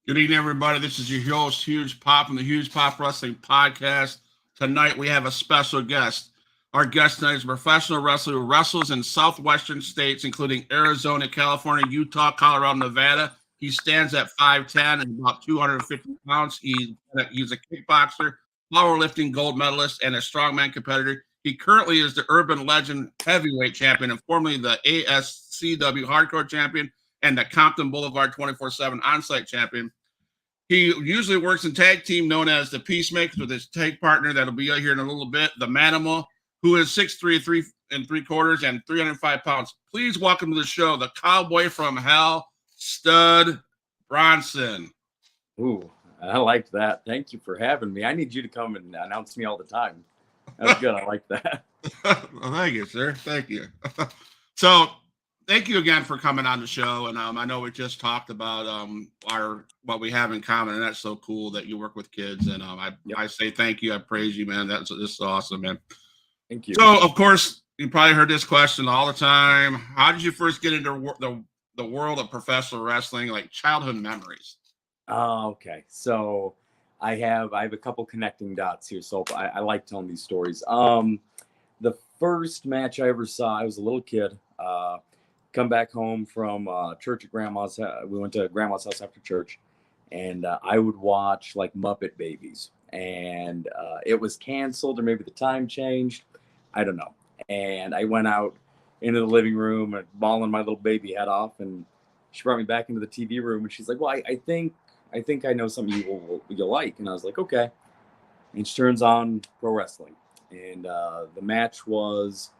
Good evening, everybody. This is your host, Huge Pop, from the Huge Pop Wrestling Podcast. Tonight, we have a special guest. Our guest tonight is a professional wrestler who wrestles in southwestern states, including Arizona, California, Utah, Colorado, Nevada. He stands at 5'10" and about 250 pounds. He's a kickboxer, powerlifting gold medalist, and a strongman competitor. He currently is the Urban Legend heavyweight champion and formerly the ASCW hardcore champion and the Compton Boulevard 24/7 on-site champion. He usually works in tag team known as the Peacemakers with his tag partner that'll be out here in a little bit, the Manimal, who is 6'3", 3 3/4, and 305 pounds. Please welcome to the show the Cowboy from Hell, Stud Bronson. Ooh, I liked that. Thank you for having me. I need you to come and announce me all the time. That's good. I like that. Well, thank you, sir. Thank you. So, thank you again for coming on the show. And I know we just talked about what we have in common, and that's so cool that you work with kids. And I say thank you. I praise you, man. This is awesome, man. Thank you. So, of course, you probably heard this question all the time. How did you first get into the world of professional wrestling, like childhood memories? Okay. So I have a couple connecting dots here. So I like telling these stories. The first match I ever saw, I was a little kid. Come back home from church at grandma's. We went to grandma's house after church, and I would watch like Muppet Babies, and it was canceled or maybe the time changed. I don't know. And I went out into the living room and bawling my little baby head off, and she brought me back into the TV room, and she's like, "Well, I think I know something you'll like." And I was like, "Okay." And she turns on pro wrestling, and the match was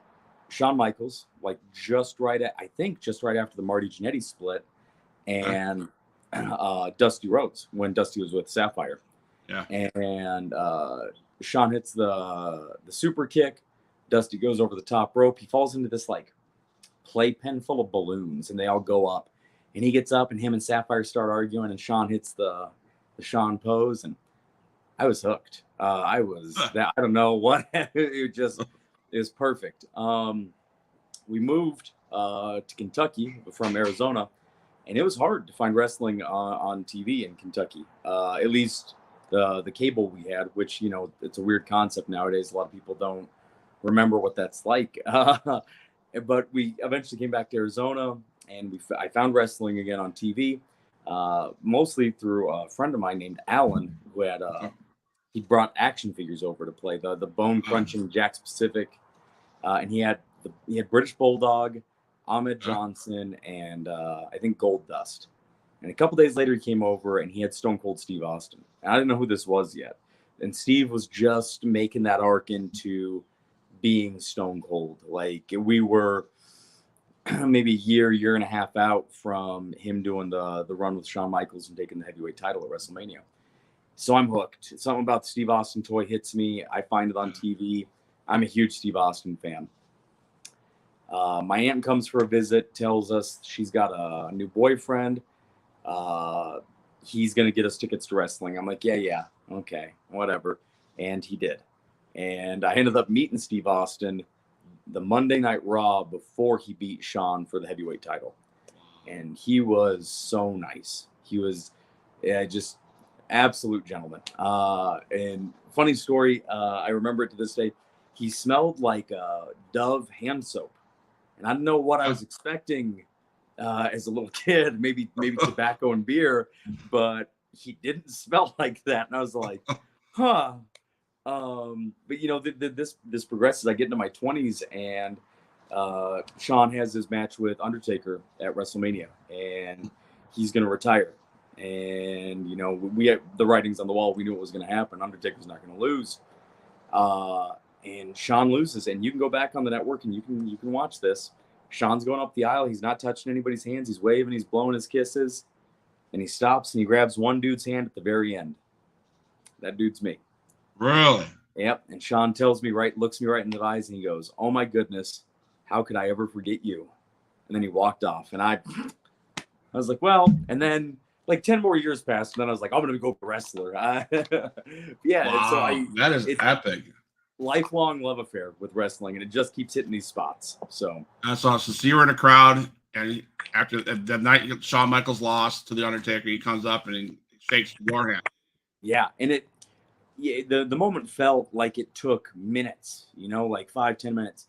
Shawn Michaels, like just right after the Marty Jannetty split, and Dusty Rhodes when Dusty was with Sapphire. Yeah. And Shawn hits the super kick. Dusty goes over the top rope. He falls into this like playpen full of balloons, and they all go up. And he gets up, and him and Sapphire start arguing, and Shawn hits the Shawn pose, and I was hooked. I don't know what it was perfect. We moved to Kentucky from Arizona, and it was hard to find wrestling on TV in Kentucky. At least the cable we had, which, you know, it's a weird concept nowadays. A lot of people don't remember what that's like. But we eventually came back to Arizona, and I found wrestling again on TV, mostly through a friend of mine named Alan, who had he brought action figures over to play the bone crunching Jack Pacific, and he had British Bulldog, Ahmed Johnson, and I think Gold Dust. And a couple days later, he came over and he had Stone Cold Steve Austin. And I didn't know who this was yet, and Steve was just making that arc into being Stone Cold. Like, we were maybe a year and a half out from him doing the run with Shawn Michaels and taking the heavyweight title at WrestleMania. So I'm hooked. Something about the Steve Austin toy hits me. I find it on TV. I'm a huge Steve Austin fan. My aunt comes for a visit, tells us she's got a new boyfriend. He's going to get us tickets to wrestling. I'm like, yeah, okay, whatever. And he did. And I ended up meeting Steve Austin the Monday Night Raw before he beat Shawn for the heavyweight title. And he was so nice. He was just absolute gentleman. And funny story, I remember it to this day. He smelled like Dove hand soap. And I don't know what I was expecting as a little kid, maybe tobacco and beer, but he didn't smell like that. And I was like, huh. But you know, this progresses. I get into my 20s, and Shawn has his match with Undertaker at WrestleMania, and he's going to retire. And you know, we had the writings on the wall. We knew what was going to happen. Undertaker's not going to lose. And Shawn loses, and you can go back on the network and you can watch this. Shawn's going up the aisle. He's not touching anybody's hands. He's waving. He's blowing his kisses, and he stops and he grabs one dude's hand at the very end. That dude's me. Really? Yep. And Shawn looks me right in the eyes, and he goes, "Oh my goodness, how could I ever forget you?" And then he walked off, and I was like, well, and then like 10 more years passed, and then I was like, I'm going to go wrestler. Yeah. Wow, And so that is epic. lifelong love affair with wrestling, and it just keeps hitting these spots. So that's awesome. So you were in a crowd, and after the night Shawn Michaels lost to the Undertaker, he comes up and he shakes your hand. yeah, and the moment felt like it took minutes, like 5-10 minutes.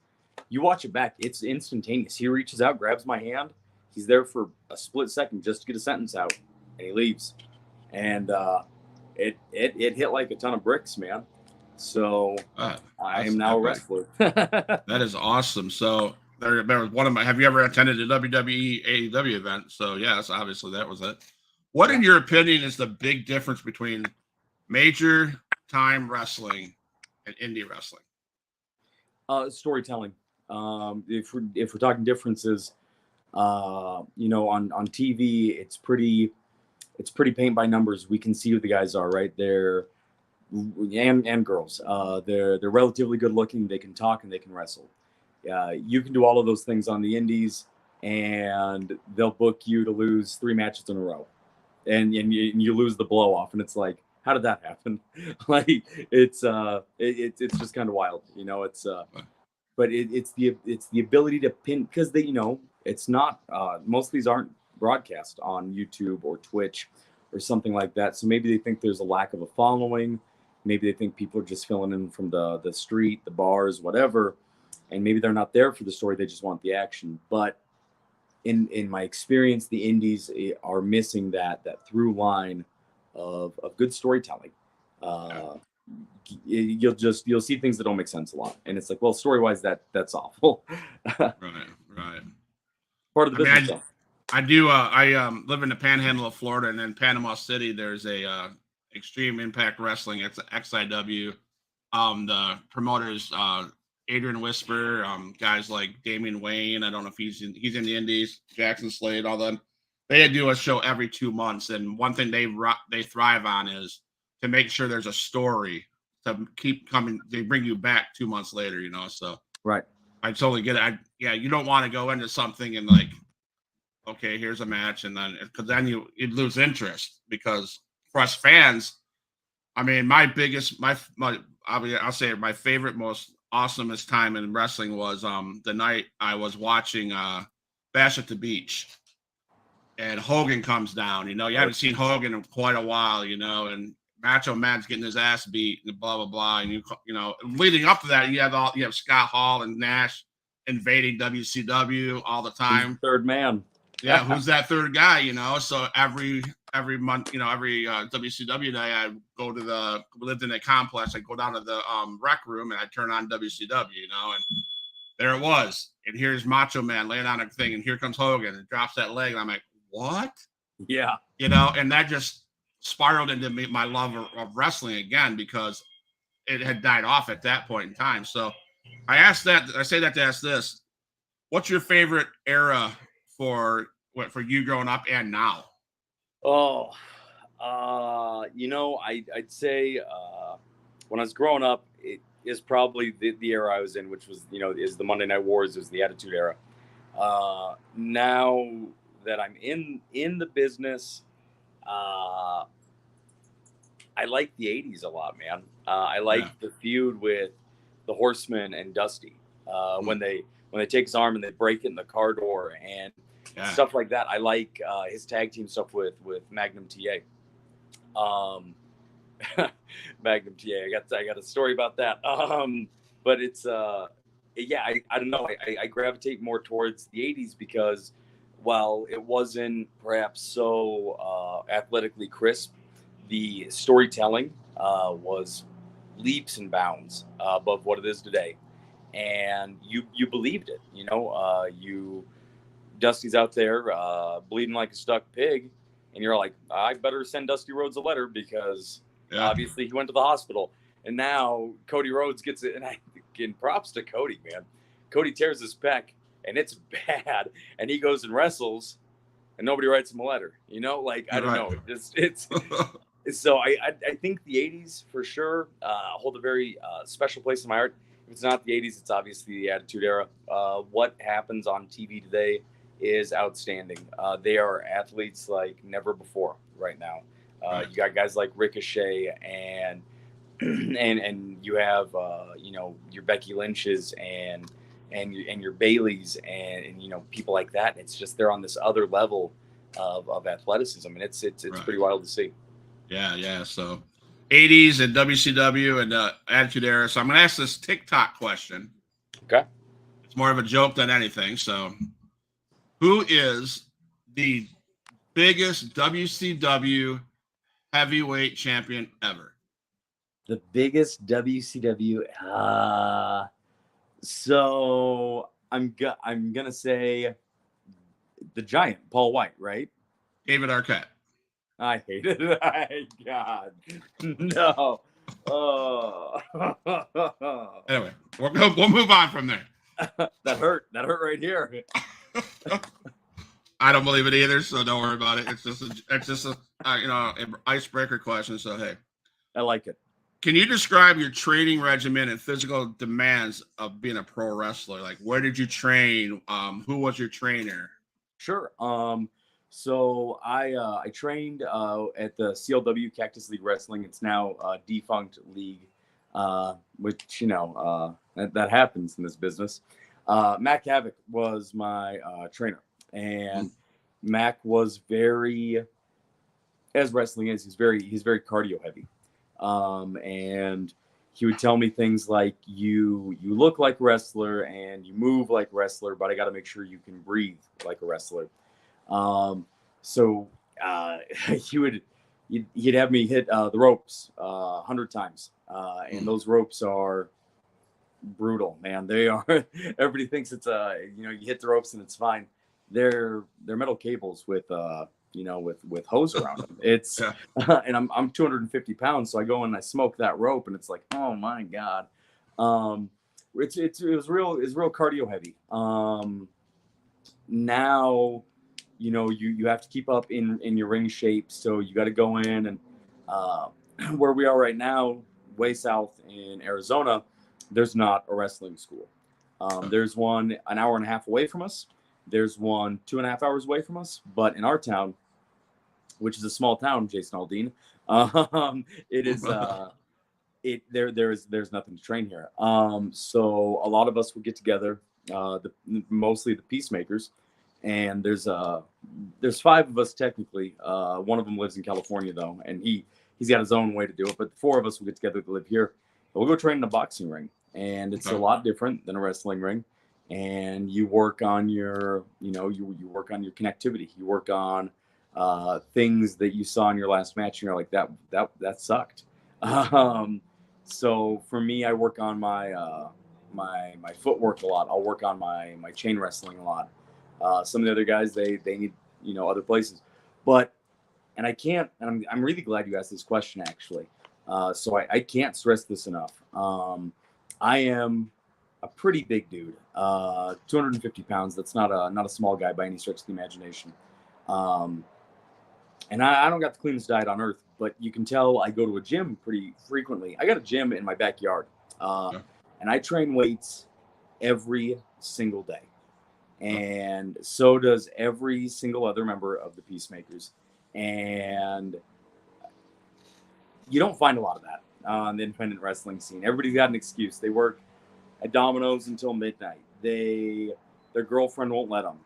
You watch it back, it's instantaneous. He reaches out, grabs my hand. He's there for a split second just to get a sentence out, and he leaves. And it hit like a ton of bricks, man. So I am now a wrestler. That is awesome. So there was one of my. Have you ever attended a WWE AEW event? So yes, obviously that was it. What, in your opinion, is the big difference between major time wrestling and indie wrestling? Storytelling. If we're talking differences, on TV, it's pretty paint by numbers. We can see who the guys are, right? They're and girls. They're relatively good looking. They can talk and they can wrestle. You can do all of those things on the indies, and they'll book you to lose 3 matches in a row, and you lose the blow off, and it's like, how did that happen? Like it's just kind of wild, but it's the ability to pin, because it's not most of these aren't broadcast on YouTube or Twitch or something like that. So maybe they think there's a lack of a following. Maybe they think people are just filling in from the street, the bars, whatever. And maybe they're not there for the story. They just want the action. But in my experience, the indies are missing that through line of good storytelling. You'll see things that don't make sense a lot. And it's like, well, story-wise, that's awful. Right. Part of the business. I do. I live in the Panhandle of Florida, and in Panama City, there's a Extreme Impact Wrestling. It's an XIW. The promoters, Adrian Whisper, guys like Damian Wayne. I don't know if he's in the Indies. Jackson Slade, all them. They do a show every 2 months, and one thing they thrive on is to make sure there's a story to keep coming. They bring you back 2 months later, So right. I totally get it. You don't want to go into something and like, okay, here's a match, and then because then you lose interest, because for us fans, I mean, I'll say my favorite, most awesomest time in wrestling was the night I was watching Bash at the Beach, and Hogan comes down. You haven't seen Hogan in quite a while, and Macho Man's getting his ass beat, and blah blah blah, and leading up to that, you have Scott Hall and Nash invading WCW all the time. Third man. Yeah, who's that third guy? So every month, every WCW day, I go to lived in a complex. I go down to the rec room and I turn on WCW, and there it was. And here's Macho Man laying on a thing, and here comes Hogan and drops that leg, and I'm like, what? Yeah, and that just spiraled into my love of wrestling again, because it had died off at that point in time. So I say that to ask this: what's your favorite era for you growing up and now? Oh, I'd say when I was growing up, it is probably the era I was in, which was, is the Monday Night Wars, is the Attitude Era. Now that I'm in the business, I like the 80s a lot, man. I like the feud with the Horsemen and Dusty, when they take his arm and they break it in the car door and stuff like that. I like his tag team stuff with Magnum TA. Magnum TA. I got a story about that. But it's I don't know. I gravitate more towards the 80s because while it wasn't perhaps so athletically crisp, the storytelling was leaps and bounds above what it is today. And you believed it, Dusty's out there bleeding like a stuck pig, and you're like, I better send Dusty Rhodes a letter because obviously he went to the hospital. And now Cody Rhodes gets it, and props to Cody, man. Cody tears his pec, and it's bad, and he goes and wrestles, and nobody writes him a letter. I don't know. It's so I think the 80s for sure hold a very special place in my heart. If it's not the 80s, it's obviously the Attitude Era. What happens on TV today is outstanding. They are athletes like never before right now. You got guys like Ricochet and and you have you know, your Becky Lynch's and your Baileys and you know, people like that. It's just they're on this other level of athleticism, and it's Right. pretty wild to see. Yeah. So 80s and WCW and Attitude Era. So I'm going to ask this TikTok question. Okay. It's more of a joke than anything. So, who is the biggest WCW heavyweight champion ever? The biggest WCW. So I'm gonna say the Giant, Paul White, right? David Arquette. I hate it. God, no. Oh. Anyway, we'll move on from there. That hurt. That hurt right here. I don't believe it either, so don't worry about it. It's just a you know, an icebreaker question. So hey, I like it. can you describe your training regimen and physical demands of being a pro wrestler? Like, where did you train? Who was your trainer? Sure. So I trained at the CLW Cactus League Wrestling. It's now a defunct league, which you know that happens in this business. Mac Havoc was my trainer, and Mac was very, as wrestling is, he's very cardio heavy, and he would tell me things like, you look like a wrestler and you move like a wrestler, but I got to make sure you can breathe like a wrestler. So he'd have me hit the ropes 100 times, and those ropes are brutal, man. They are. Everybody thinks it's you know, you hit the ropes and it's fine. They're metal cables with you know, with hose around them. It's Yeah. and I'm 250 pounds, so I go and I smoke that rope, and it's like, oh my god. It was real cardio heavy. Now, you know, you have to keep up in your ring shape, so you got to go in and where we are right now, way south in Arizona, there's not a wrestling school. There's one an hour and a half away from us. There's one 2.5 hours away from us. But in our town, which is a small town, Jason Aldean, it is there's nothing to train here. So a lot of us would get together, mostly the Peacemakers, and there's 5 of us technically. One of them lives in California though, and he's got his own way to do it. But the 4 of us will get together to live here. We'll go train in a boxing ring, and it's a lot different than a wrestling ring. And you work on your, you know, you work on your connectivity. You work on things that you saw in your last match, and you're like, that sucked. So for me, I work on my my footwork a lot. I'll work on my chain wrestling a lot. Some of the other guys, they need, you know, other places, but and I can't. And I'm really glad you asked this question actually. So I can't stress this enough. I am a pretty big dude, 250 pounds. That's not a small guy by any stretch of the imagination. And I don't got the cleanest diet on earth, but you can tell I go to a gym pretty frequently. I got a gym in my backyard, and I train weights every single day. And so does every single other member of the Peacemakers. And you don't find a lot of that on the independent wrestling scene. Everybody's got an excuse. They work at Domino's until midnight. Their girlfriend won't let them.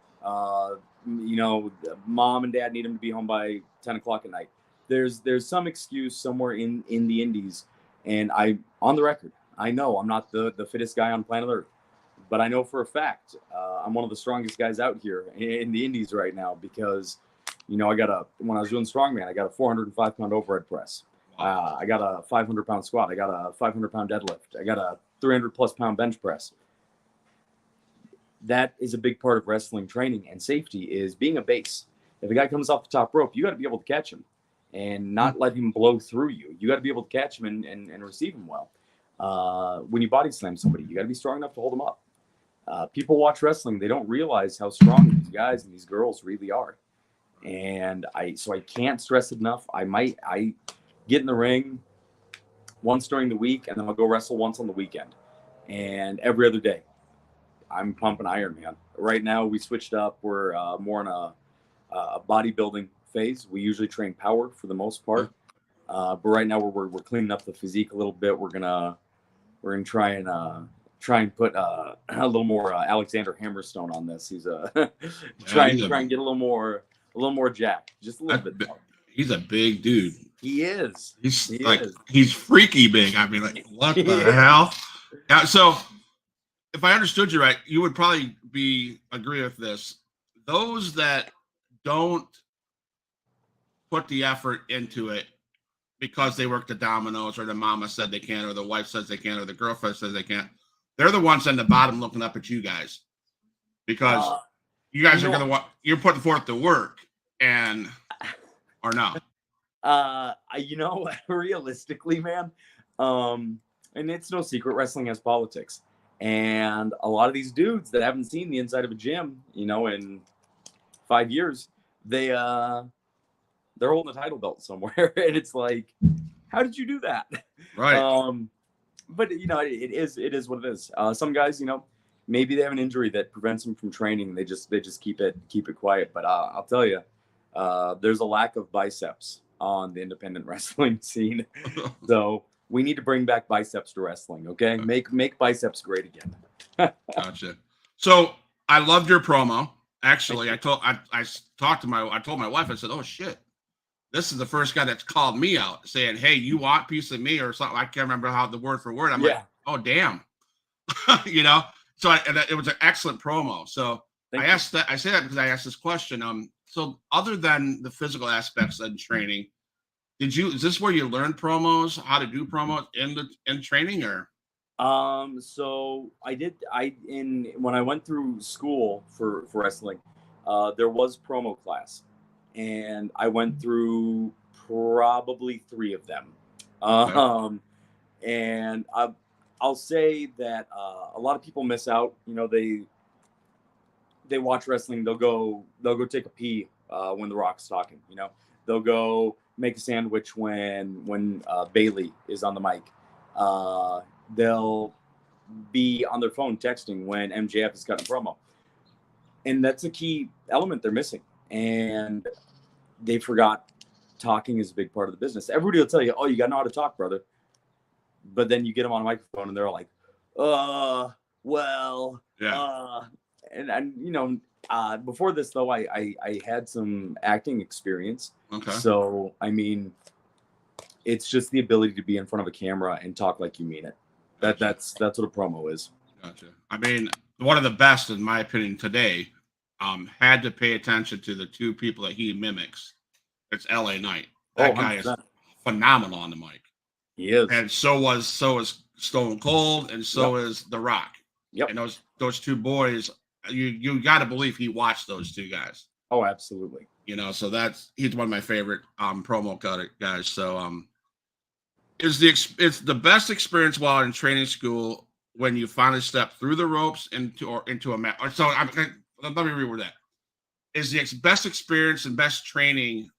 You know, mom and dad need them to be home by 10 o'clock at night. There's some excuse somewhere in the indies. And on the record, I know I'm not the fittest guy on planet Earth, but I know for a fact I'm one of the strongest guys out here in the indies right now, because, you know, when I was doing strongman, I got a 405-pound overhead press. I got a 500-pound squat. I got a 500-pound deadlift. I got a 300+ pound bench press. That is a big part of wrestling training and safety, is being a base. If a guy comes off the top rope, you got to be able to catch him and not let him blow through you. You got to be able to catch him and receive him well. When you body slam somebody, you got to be strong enough to hold them up. People watch wrestling, they don't realize how strong these guys and these girls really are. And I can't stress it enough. I get in the ring once during the week, and then I'll go wrestle once on the weekend. And every other day, I'm pumping iron, man. Right now, we switched up. We're more in a bodybuilding phase. We usually train power for the most part. But right now we're cleaning up the physique a little bit. We're gonna try and put a little more Alexander Hammerstone on this. He's try and get a little more jack, just a little bit. He's a big dude. He is. He's freaky big. I mean, like, what the hell? Yeah, so if I understood you right, you would probably agree with this. Those that don't put the effort into it because they work the dominoes, or the mama said they can't, or the wife says they can't, or the girlfriend says they can't, they're the ones on the bottom looking up at you guys, because you guys are you're putting forth the work, or no? Realistically, man, and it's no secret, wrestling has politics, and a lot of these dudes that haven't seen the inside of a gym, in 5 years, they're holding a title belt somewhere, and it's like, how did you do that? Right. But it is what it is. Some guys, maybe they have an injury that prevents them from training. They just keep it quiet. But I'll tell you, there's a lack of biceps on the independent wrestling scene. So we need to bring back biceps to wrestling. Okay, make biceps great again. Gotcha. So I loved your promo. Actually, I told my wife, I said, "Oh shit, this is the first guy that's called me out saying, hey, you want a piece of me,' or something." I can't remember how the word for word. I'm like, oh damn, So it was an excellent promo. So I say that because I asked this question. So other than the physical aspects of training, is this where you learned promos, how to do promos in training, or? So when I went through school for wrestling, there was promo class, and I went through probably 3 of them. And I'll say that a lot of people miss out. They watch wrestling. They'll go take a pee when The Rock's talking. They'll go make a sandwich when Bailey is on the mic. They'll be on their phone texting when MJF is cutting a promo, and that's a key element they're missing. And they forgot talking is a big part of the business. Everybody will tell you, "Oh, you got to know how to talk, brother." But then you get them on a microphone and they're like, well, yeah. And before this though, I had some acting experience. Okay. So, I mean, it's just the ability to be in front of a camera and talk like you mean it. That's what a promo is. Gotcha. I mean, one of the best, in my opinion, today, had to pay attention to the 2 people that he mimics. It's LA Knight. That guy is phenomenal on the mic. He is. And so is Stone Cold, and so is The Rock. Yep. And those 2 boys, you got to believe he watched those 2 guys. Oh, absolutely. So he's one of my favorite promo guys. So it's the best experience while in training school when you finally step through the ropes into a match. So let me reword that. Is the best experience and best training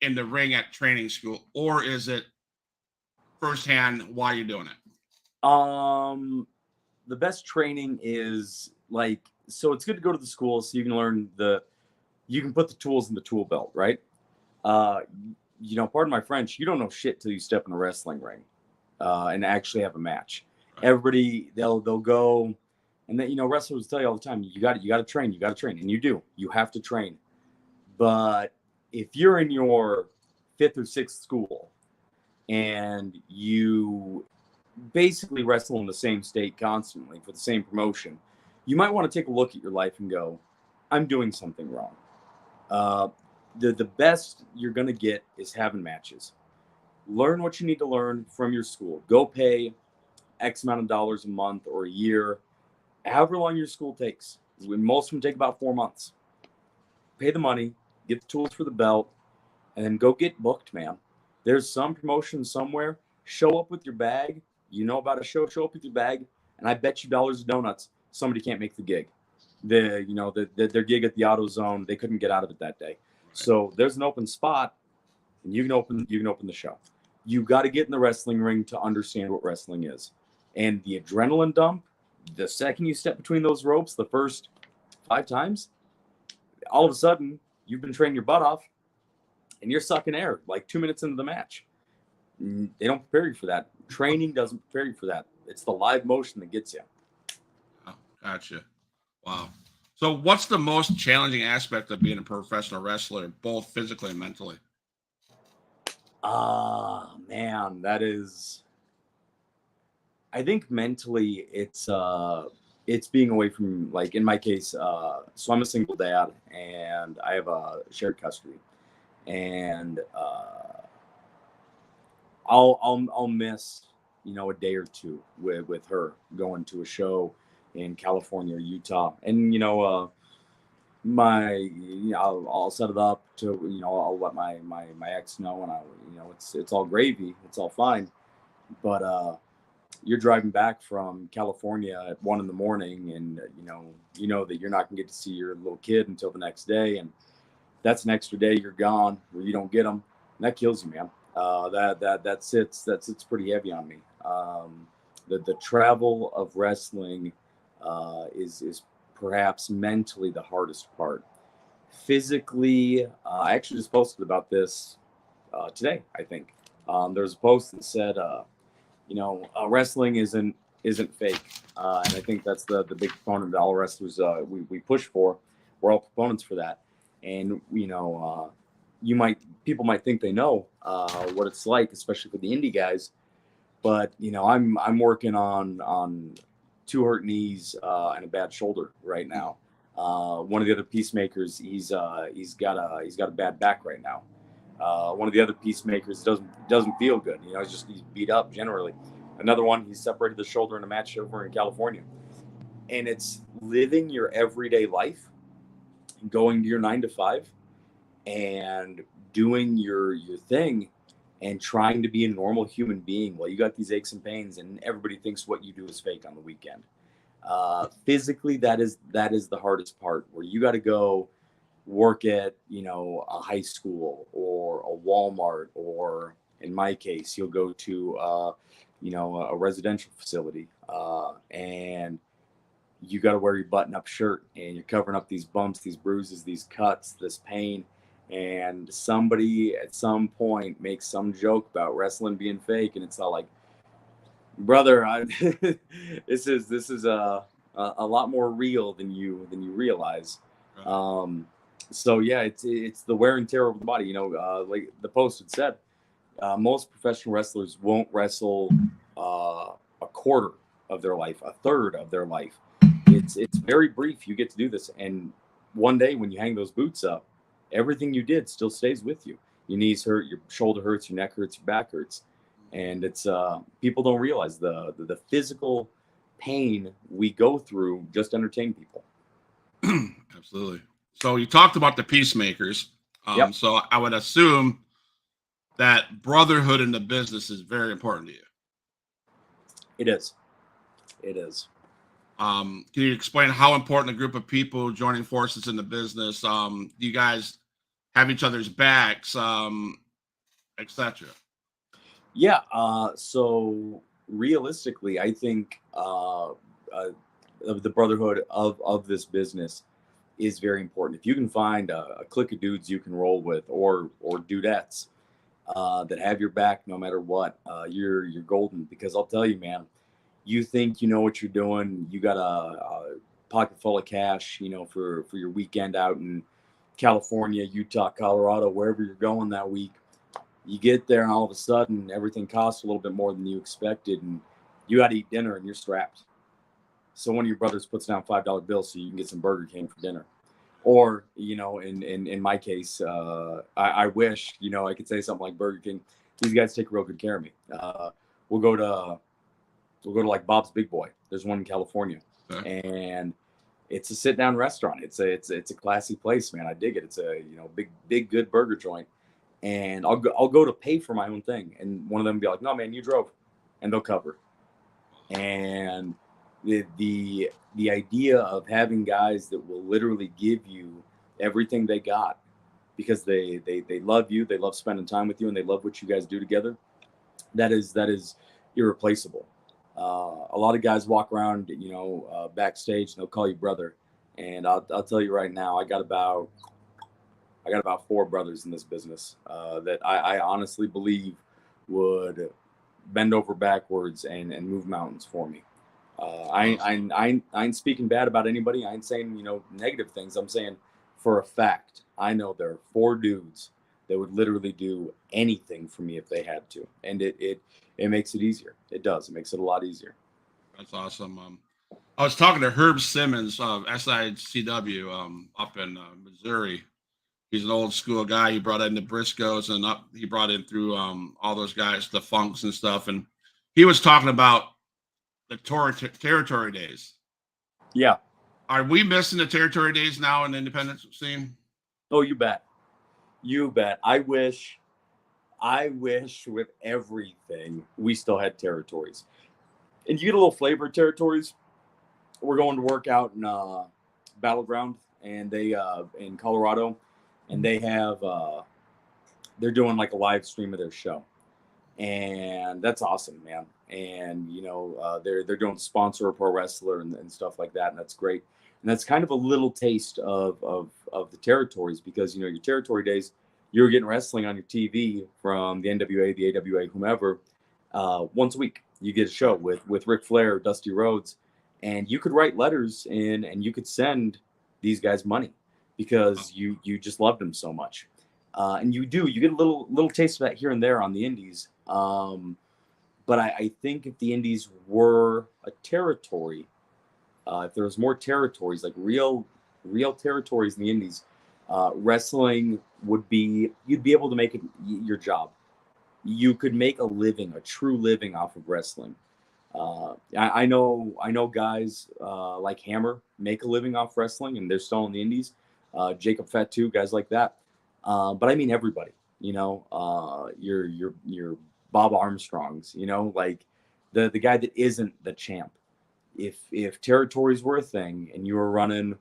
in the ring at training school, or is it firsthand while you're doing it? The best training is so it's good to go to the school so you can learn you can put the tools in the tool belt, right? Pardon my French, you don't know shit till you step in a wrestling ring and actually have a match. Right. Everybody, they'll go, and then wrestlers tell you all the time, you got to train, and you do. You have to train. But if you're in your 5th or 6th school and you basically wrestle in the same state constantly for the same promotion, you might want to take a look at your life and go, I'm doing something wrong. The best you're going to get is having matches. Learn what you need to learn from your school. Go pay X amount of dollars a month or a year, however long your school takes. Most of them take about 4 months. Pay the money, get the tools for the belt, and then go get booked, man. There's some promotion somewhere. Show up with your bag. About a show up with your bag, and I bet you dollars of donuts somebody can't make the gig. Their gig at the AutoZone, they couldn't get out of it that day. So there's an open spot, and you can open the show. You got to get in the wrestling ring to understand what wrestling is. And the adrenaline dump, the second you step between those ropes, the first 5 times, all of a sudden you've been training your butt off, and you're sucking air like 2 minutes into the match. They don't prepare you for that. Training doesn't prepare you for that. It's the live motion that gets you. Oh, gotcha. Wow. So, what's the most challenging aspect of being a professional wrestler, both physically and mentally? Man, that is. I think mentally, it's being away from, like, in my case. So I'm a single dad, and I have a shared custody, and I'll miss, a day or two with her going to a show in California or Utah, and I'll set it up to, I'll let my ex know, and it's all gravy, it's all fine, but you're driving back from California at 1 in the morning, and that you're not gonna get to see your little kid until the next day, and that's an extra day you're gone where you don't get them. And that kills you, man. That sits pretty heavy on me. The travel of wrestling is perhaps mentally the hardest part. Physically, I actually just posted about this today. I think there was a post that said, wrestling isn't fake, and I think that's the big component that all wrestlers we push for. We're all proponents for that, and people might think they know what it's like, especially for the indie guys. But I'm working on two hurt knees and a bad shoulder right now. One of the other peacemakers, he's got a bad back right now. One of the other peacemakers doesn't feel good. He's beat up generally. Another one, he's separated the shoulder in a match over in California. And it's living your everyday life, going to your 9 to 5, and doing your thing, and trying to be a normal human being while you got these aches and pains, and everybody thinks what you do is fake on the weekend. Physically, that is the hardest part, where you got to go work at a high school or a Walmart, or in my case you'll go to a residential facility, and you got to wear your button-up shirt, and you're covering up these bumps, these bruises, these cuts, this pain. And somebody at some point makes some joke about wrestling being fake, and it's all like, brother, this is a lot more real than you realize. So yeah, it's the wear and tear of the body. Like the post had said, most professional wrestlers won't wrestle a quarter of their life, a third of their life. It's very brief. You get to do this, and one day when you hang those boots up, everything you did still stays with you. Your knees hurt, your shoulder hurts, your neck hurts, your back hurts, and it's people don't realize the physical pain we go through just to entertain people. Absolutely. So you talked about the peacemakers. Yep. So I would assume that brotherhood in the business is very important to you. It is. It is. Can you explain how important a group of people joining forces in the business? Do you guys have each other's backs, etc.? Yeah. So realistically, I think the brotherhood of this business is very important. If you can find a clique of dudes you can roll with, or dudettes that have your back no matter what, you're golden. Because I'll tell you, man, you think you know what you're doing. You got a pocket full of cash, for your weekend out in California, Utah, Colorado, wherever you're going that week. You get there, and all of a sudden everything costs a little bit more than you expected, and you got to eat dinner, and you're strapped. So one of your brothers puts down $5 bills so you can get some Burger King for dinner. Or, in my case, I wish, I could say something like Burger King. These guys take real good care of me. We'll go to like Bob's Big Boy. There's one in California, and it's a sit down restaurant. It's a classy place, man. I dig it. It's a big good burger joint, and I'll go to pay for my own thing, and one of them will be like, "No, man, you drove," and they'll cover. And the idea of having guys that will literally give you everything they got because they love you, they love spending time with you, and they love what you guys do together. That is irreplaceable. A lot of guys walk around, backstage, and they'll call you brother. And I'll tell you right now, I got about 4 brothers in this business that I honestly believe would bend over backwards and move mountains for me. I ain't speaking bad about anybody. I ain't saying, negative things. I'm saying for a fact, I know there are 4 dudes that would literally do anything for me if they had to. And it makes it easier. It does. It makes it a lot easier. That's awesome. I was talking to Herb Simmons of SICW up in Missouri. He's an old school guy. He brought in the Briscoes and he brought in through all those guys, the Funks and stuff. And he was talking about the territory days. Yeah. Are we missing the territory days now in the independent scene? Oh, you bet. You bet. I wish with everything we still had territories. And you get a little flavor of territories. We're going to work out in Battleground, and they in Colorado, and they have they're doing like a live stream of their show, and that's awesome, man. And they're doing sponsor a pro wrestler and stuff like that, and that's great. And that's kind of a little taste of the territories, because your territory days, you're getting wrestling on your TV from the NWA, the AWA, whomever, once a week. You get a show with Ric Flair, Dusty Rhodes, and you could write letters in and you could send these guys money because you just loved them so much. And you get a little taste of that here and there on the indies. But I think if the indies were a territory, if there was more territories, like real territories in the indies, wrestling you'd be able to make it your job. You could make a true living off of wrestling. I know guys like Hammer make a living off wrestling, and they're still in the indies. Jacob Fatu, guys like that. But I mean everybody. Your Bob Armstrongs. Like the guy that isn't the champ. If territories were a thing and you were running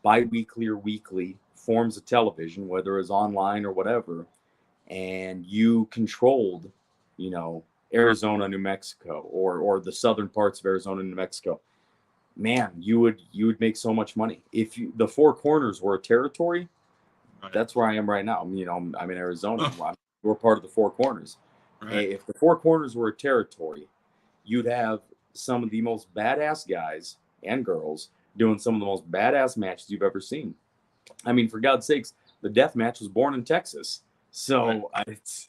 bi-weekly or weekly forms of television, whether it was online or whatever, and you controlled, Arizona, New Mexico, or the southern parts of Arizona, New Mexico, man, you would make so much money. If the 4 corners were a territory, right. That's where I am right now. I'm in Arizona. We're part of the 4 corners. Right. If the 4 corners were a territory, you'd have some of the most badass guys and girls doing some of the most badass matches you've ever seen. I mean, for God's sakes, the death match was born in Texas. So right.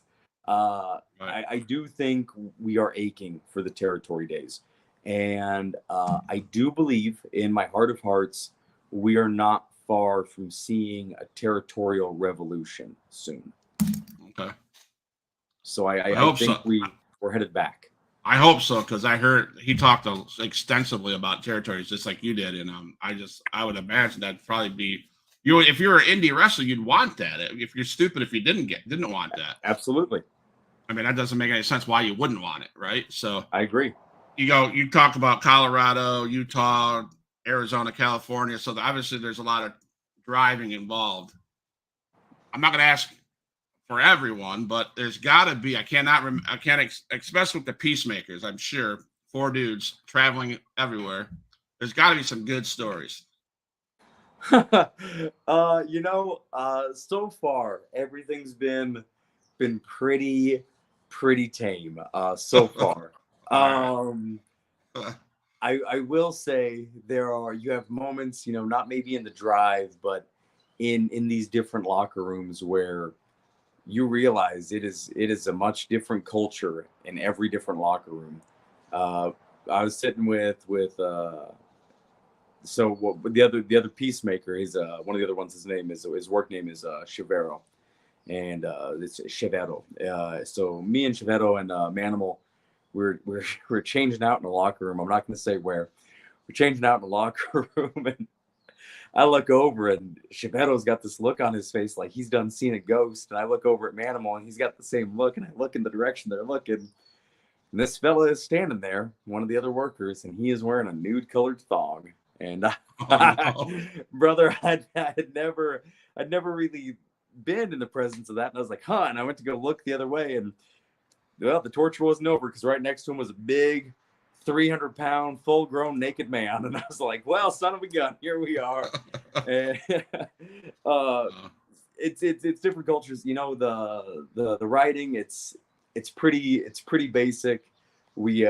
I do think we are aching for the territory days. And I do believe in my heart of hearts, we are not far from seeing a territorial revolution soon. Okay. So I think so. We're headed back. I hope so, because I heard he talked extensively about territories, just like you did, and I would imagine that'd probably be if you're an indie wrestler, you'd want that. If you're stupid, if you didn't want that, absolutely. I mean, that doesn't make any sense why you wouldn't want it, right? So I agree. You talk about Colorado, Utah, Arizona, California. So obviously, there's a lot of driving involved. I'm not going to ask for everyone, but there's got to be. I can't especially with the Peacemakers. I'm sure 4 dudes traveling everywhere. There's got to be some good stories. So far everything's been pretty tame so far. I will say you have moments, not maybe in the drive, but in these different locker rooms where you realize it is a much different culture in every different locker room. I was sitting with the other Peacemaker. He's one of the other ones. His work name is Chivero, and it's Chivero. So me and Chivero and Manimal, we're changing out in a locker room. I'm not going to say where. We're changing out in a locker room, and I look over, and Chivero's got this look on his face like he's done seen a ghost. And I look over at Manimal, and he's got the same look. And I look in the direction they're looking, and this fella is standing there, one of the other workers, and he is wearing a nude-colored thong. And brother, I'd never really been in the presence of that. And I was like, huh. And I went to go look the other way, and well, the torture wasn't over, because right next to him was a big 300-pound, full-grown naked man. And I was like, well, son of a gun, here we are. And, it's different cultures. The writing, it's it's pretty basic. We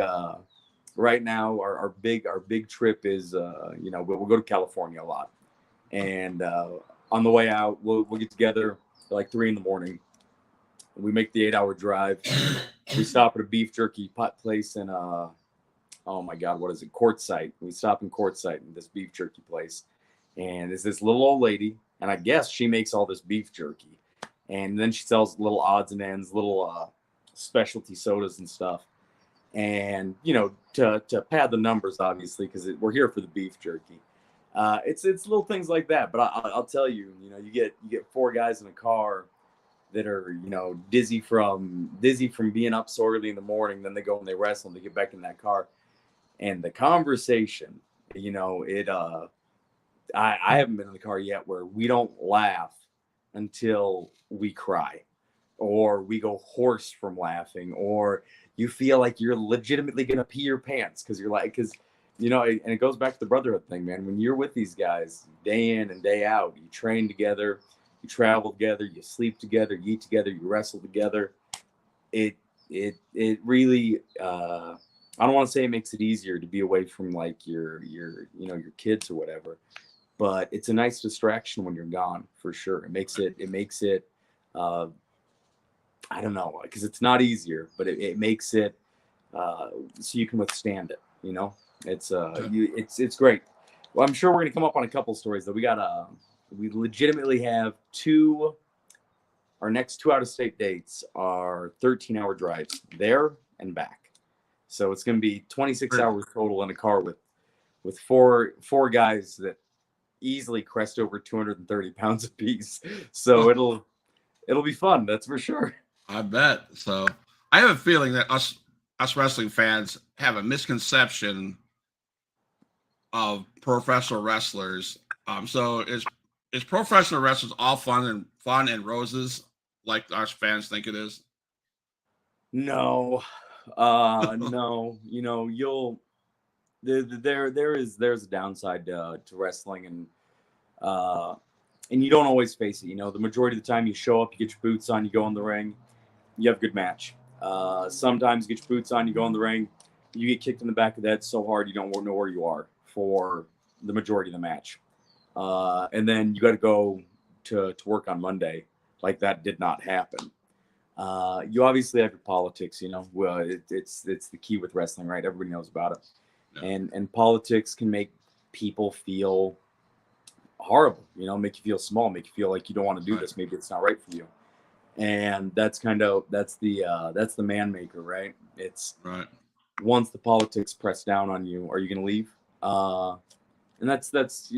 right now our big trip is we'll go to California a lot, and on the way out we'll get together at like 3 a.m. We make the 8-hour drive. We stop at a beef jerky pot place in oh my God, what is it? Quartzsite. We stop in Quartzsite in this beef jerky place, and there's this little old lady, and I guess she makes all this beef jerky, and then she sells little odds and ends, little specialty sodas and stuff, and to pad the numbers, obviously, because we're here for the beef jerky. It's little things like that, but I'll tell you, you get 4 guys in a car that are dizzy from being up so early in the morning. Then they go and they wrestle and they get back in that car, and the conversation, I haven't been in the car yet where we don't laugh until we cry, or we go hoarse from laughing, or you feel like you're legitimately gonna pee your pants because and it goes back to the brotherhood thing, man. When you're with these guys day in and day out, you train together, you travel together, you sleep together, you eat together, you wrestle together. It really, I don't want to say it makes it easier to be away from like your kids or whatever, but it's a nice distraction when you're gone, for sure. It makes it I don't know, because it's not easier, but it makes it so you can withstand it. It's great. Well, I'm sure we're gonna come up on a couple stories that we legitimately have our next 2 out-of-state dates are 13-hour drives there and back. So it's going to be 26 hours total in a car with four guys that easily crest over 230 pounds apiece. So it'll be fun. That's for sure. I bet. So I have a feeling that us wrestling fans have a misconception of professional wrestlers. So is professional wrestlers all fun and roses like us fans think it is? No, no. There's a downside to wrestling, and you don't always face it. The majority of the time you show up, you get your boots on, you go in the ring, you have a good match. Sometimes you get your boots on, you go in the ring, you get kicked in the back of the head so hard you don't know where you are for the majority of the match. And then you got to go to work on Monday. Like that did not happen. You obviously have your politics, well, it's the key with wrestling, right? Everybody knows about it. Yeah. And politics can make people feel horrible, make you feel small, make you feel like you don't want to do this. Maybe it's not right for you. And that's the man maker, right? It's right. Once the politics press down on you, are you going to leave? And that's it's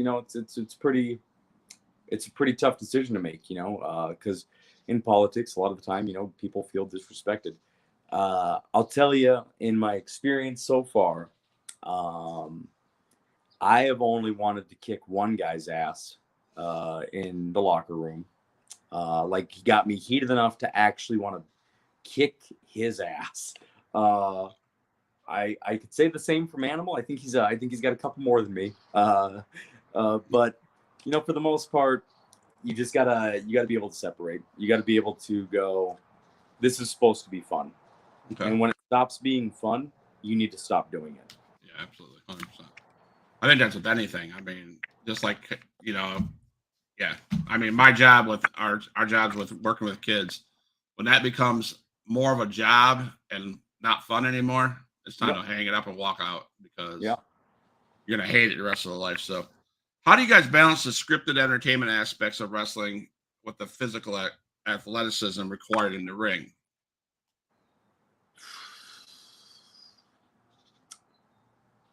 a pretty tough decision to make, because in politics, a lot of the time, people feel disrespected. I'll tell you, in my experience so far, I have only wanted to kick one guy's ass in the locker room. Like he got me heated enough to actually want to kick his ass. I could say the same for Manimal. I think he's got a couple more than me. But for the most part, you gotta be able to separate. You gotta be able to go, this is supposed to be fun. Okay. And when it stops being fun, you need to stop doing it. Yeah, absolutely. 100%. I think that's with anything. I mean, just like, yeah. I mean, my job with our jobs with working with kids, when that becomes more of a job and not fun anymore, it's time to hang it up and walk out, because you're going to hate it the rest of the life. So how do you guys balance the scripted entertainment aspects of wrestling with the physical athleticism required in the ring?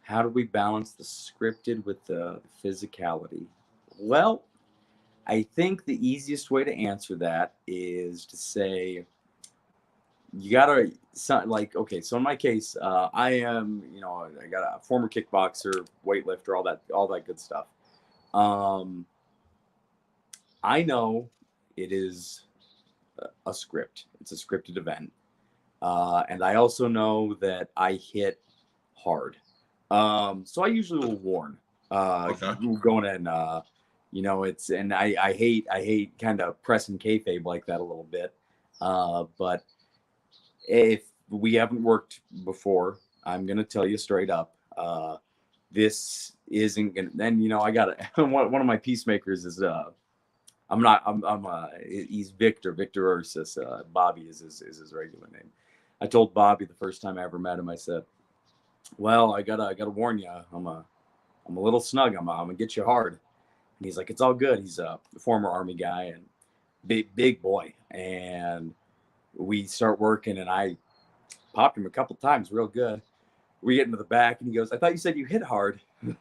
How do we balance the scripted with the physicality? Well, I think the easiest way to answer that is to say, you gotta, okay, so in my case, I am, I got a former kickboxer, weightlifter, all that good stuff. I know it is a script. It's a scripted event. And I also know that I hit hard. So I usually will warn, going in, and I hate kind of pressing kayfabe like that a little bit. But If we haven't worked before, I'm gonna tell you straight up. This isn't gonna. Then I got it. One of my peacemakers is he's Victor Ursus. Bobby is his regular name. I told Bobby the first time I ever met him. I said, "Well, I gotta warn you. I'm a little snug. I'm gonna get you hard." And he's like, "It's all good." He's a former Army guy and big boy. And we start working, and I popped him a couple times, real good. We get into the back, and he goes, "I thought you said you hit hard." And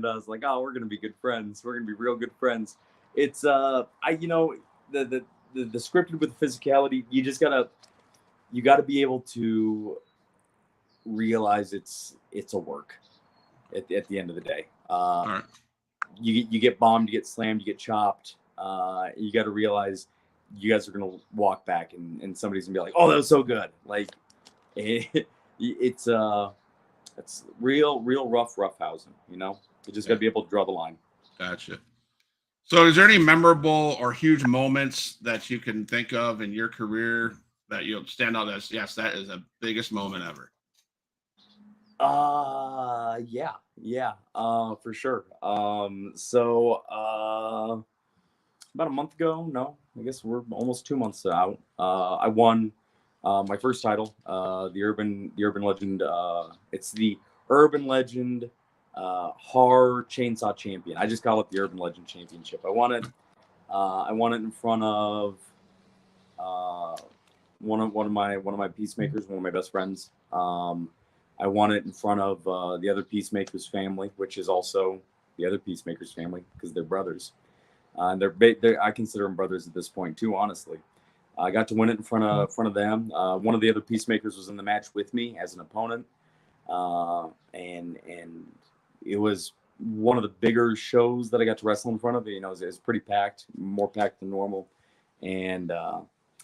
I was like, "Oh, we're gonna be good friends. We're gonna be real good friends." It's the scripted with the physicality. You gotta be able to realize it's a work at the end of the day. All right. You get bombed, you get slammed, you get chopped. You got to realize you guys are gonna walk back, and somebody's gonna be like, "Oh, that was so good." Like it's real rough housing. You just got to be able to draw the line. Gotcha. So, is there any memorable or huge moments that you can think of in your career that you'll stand out as, yes, that is the biggest moment ever? Yeah, for sure. About a month ago, no, I guess we're almost 2 months out. I won my first title, the Urban Legend. It's the Urban Legend Har Chainsaw Champion. I just call it the Urban Legend Championship. I won it. I won it in front of one of my peacemakers, one of my best friends. I won it in front of the other peacemaker's family, which is also the other peacemaker's family because they're brothers. And I consider them brothers at this point too, honestly. I got to win it in front of them. One of the other peacemakers was in the match with me as an opponent, and it was one of the bigger shows that I got to wrestle in front of. It was pretty packed, more packed than normal, and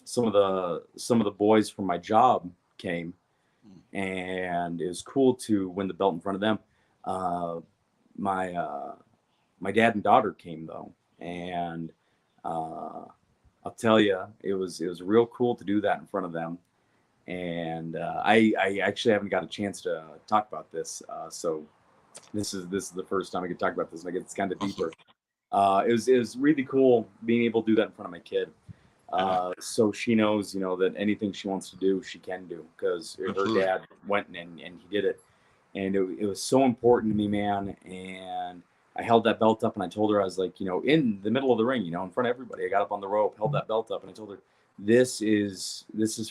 some of the boys from my job came, and it was cool to win the belt in front of them. My dad and daughter came though, and I'll tell you, it was real cool to do that in front of them. And I actually haven't got a chance to talk about this, so this is the first time I can talk about this, and I get it's kind of deeper. It was really cool being able to do that in front of my kid. So she knows, that anything she wants to do, she can do, because her dad went and he did it. And it was so important to me, man. And I held that belt up and I told her, I was like, in the middle of the ring, in front of everybody, I got up on the rope, held that belt up, and I told her, this is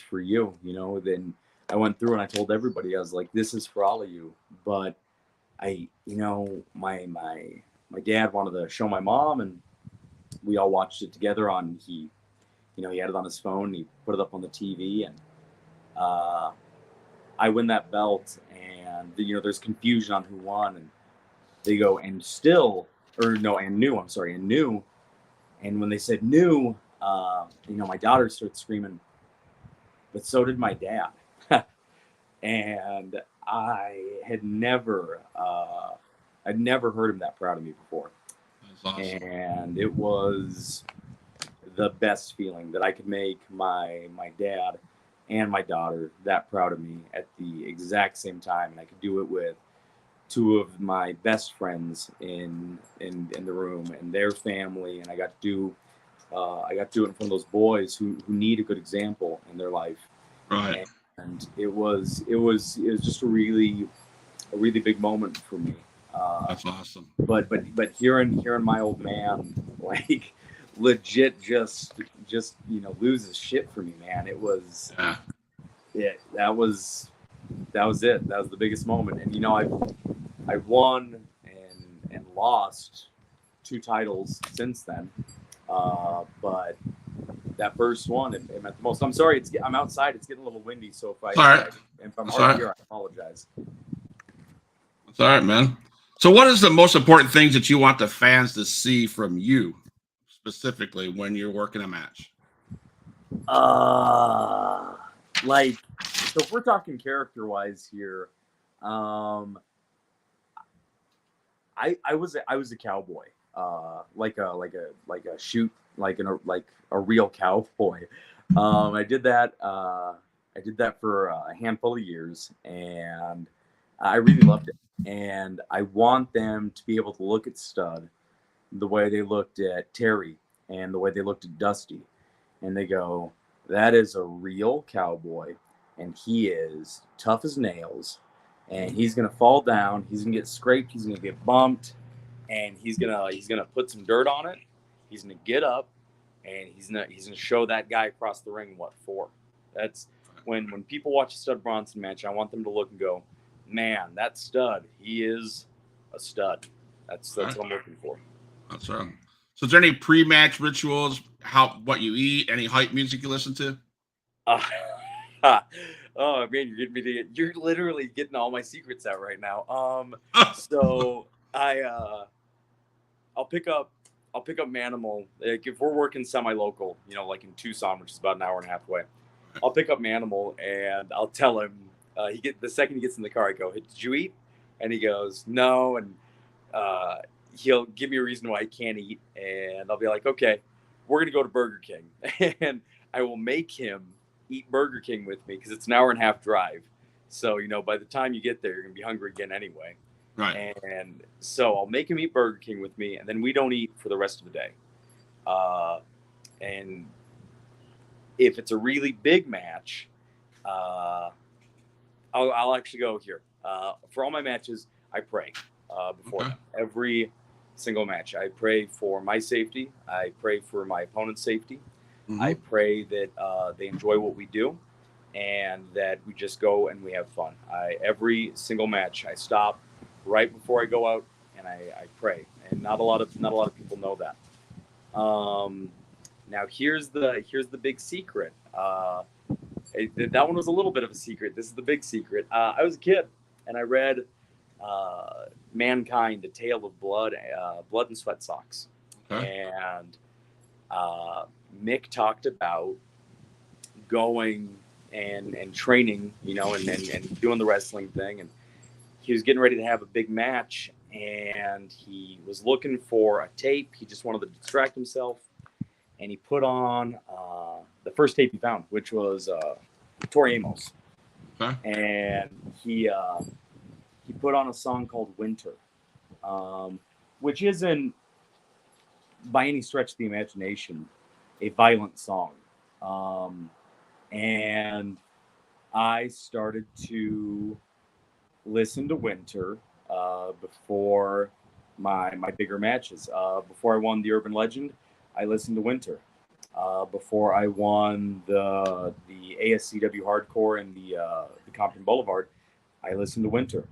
for you, Then I went through and I told everybody, I was like, this is for all of you. But my dad wanted to show my mom, and we all watched it together he had it on his phone, he put it up on the TV, and I win that belt, and there's confusion on who won, and they go, and new. And when they said new, my daughter started screaming, but so did my dad. And I had never heard him that proud of me before. That's awesome. And it was the best feeling that I could make my dad and my daughter that proud of me at the exact same time, and I could do it with two of my best friends in the room and their family, and I got to do it in front of those boys who need a good example in their life. Right. And it was just a really big moment for me. That's awesome. But hearing my old man like legit just lose his shit for me, man. It was that was it. That was the biggest moment. And I've won and lost 2 titles since then. But that first one, it meant the most. I'm sorry, I'm outside. It's getting a little windy, so if I'm hard to hear, I apologize. That's all right, man. So, what is the most important things that you want the fans to see from you, specifically when you're working a match? So if we're talking character-wise here, I was a cowboy, like a real cowboy. I did that. I did that for a handful of years, and I really loved it. And I want them to be able to look at Stud the way they looked at Terry and the way they looked at Dusty, and they go, "That is a real cowboy, and he is tough as nails, and he's gonna fall down. He's gonna get scraped. He's gonna get bumped, and he's gonna put some dirt on it. He's gonna get up, and he's gonna show that guy across the ring what for." That's when people watch a Stud Bronson match, I want them to look and go, "Man, that Stud, he is a stud." That's what I'm looking for. That's right. So, is there any pre-match rituals? What you eat? Any hype music you listen to? Oh man, you're literally getting all my secrets out right now. So I'll pick up Manimal. Like if we're working semi-local, like in Tucson, which is about an hour and a half away. I'll pick up Manimal and I'll tell him. The second he gets in the car, I go, "Hey, did you eat?" And he goes, "No," and he'll give me a reason why I can't eat, and I'll be like, "Okay, we're gonna go to Burger King," and I will make him eat Burger King with me because it's an hour and a half drive. So by the time you get there, you're gonna be hungry again anyway. Right. And so I'll make him eat Burger King with me, and then we don't eat for the rest of the day. And if it's a really big match, I'll actually go here. For all my matches, I pray before every single match. I pray for my safety. I pray for my opponent's safety. Mm-hmm. I pray that they enjoy what we do, and that we just go and we have fun. Every single match, I stop right before I go out and I pray. And not a lot of people know that. Now here's the big secret. That one was a little bit of a secret. This is the big secret. I was a kid and I read Mankind: A Tale of Blood and Sweat Socks. Okay. And Mick talked about going and training, and doing the wrestling thing. And he was getting ready to have a big match, and he was looking for a tape. He just wanted to distract himself. And he put on the first tape he found, which was Tori Amos. Okay. And he put on a song called Winter, which isn't by any stretch of the imagination a violent song. And I started to listen to Winter before my bigger matches. Before I won the Urban Legend, I listened to Winter. Before I won the ASCW Hardcore and the Compton Boulevard, I listened to Winter.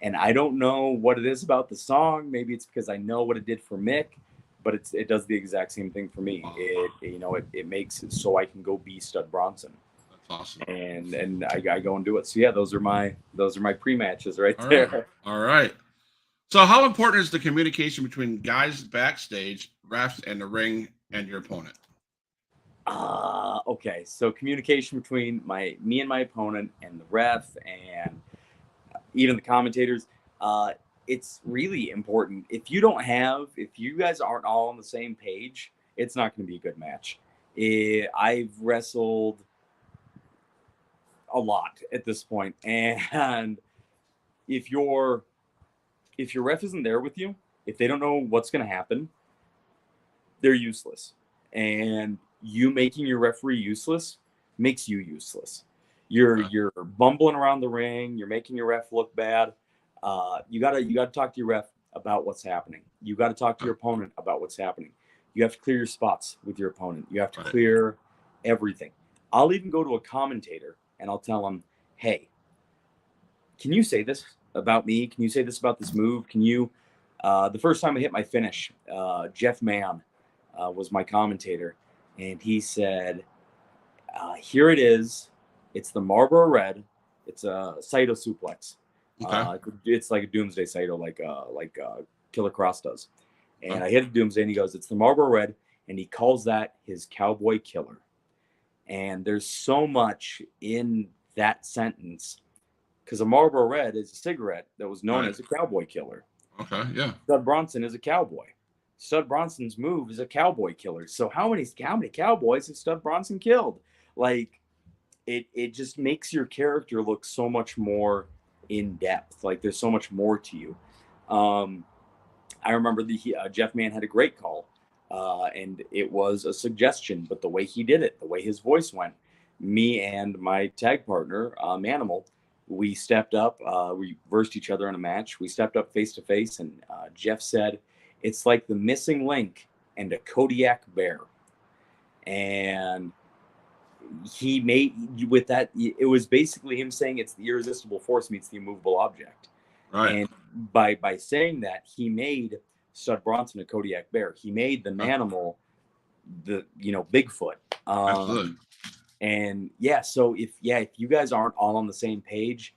And I don't know what it is about the song. Maybe it's because I know what it did for Mick, but it does the exact same thing for me. It makes it so I can go be Stud Bronson. That's awesome. And I go and do it. So yeah, those are my pre-matches right there. All right. So how important is the communication between guys backstage, refs, and the ring and your opponent? Okay. So communication between me and my opponent and the ref and even the commentators, it's really important. If you guys aren't all on the same page, it's not going to be a good match. I've wrestled a lot at this point, and if your ref isn't there with you, if they don't know what's going to happen, they're useless. And you making your referee useless makes you useless. You're bumbling around the ring. You're making your ref look bad. You gotta talk to your ref about what's happening. You got to talk to your opponent about what's happening. You have to clear your spots with your opponent. You have to clear everything. I'll even go to a commentator and I'll tell him, "Hey, can you say this about me? Can you say this about this move? Can you?" The first time I hit my finish, Jeff Mann was my commentator, and he said, "Here it is. It's the Marlboro Red. It's a Saito suplex. Okay. It's like a Doomsday Saito, like Killer Cross does." And I hit a Doomsday, and he goes, "It's the Marlboro Red," and he calls that his Cowboy Killer. And there's so much in that sentence, because a Marlboro Red is a cigarette that was known as a Cowboy Killer. Okay, yeah. Stud Bronson is a cowboy. Stud Bronson's move is a cowboy killer. So how many cowboys has Stud Bronson killed? Like, it just makes your character look so much more in depth. Like, there's so much more to you. I remember Jeff Mann had a great call, and it was a suggestion, but the way he did it, the way his voice went, me and my tag partner, Manimal, we stepped up. We versed each other in a match. We stepped up face to face, and Jeff said, "It's like the missing link and a Kodiak bear." And he made with that, it was basically him saying it's the irresistible force meets the immovable object. Right. And by saying that, he made Stud Bronson a Kodiak bear. He made the Manimal the Bigfoot. Absolutely. And so if you guys aren't all on the same page,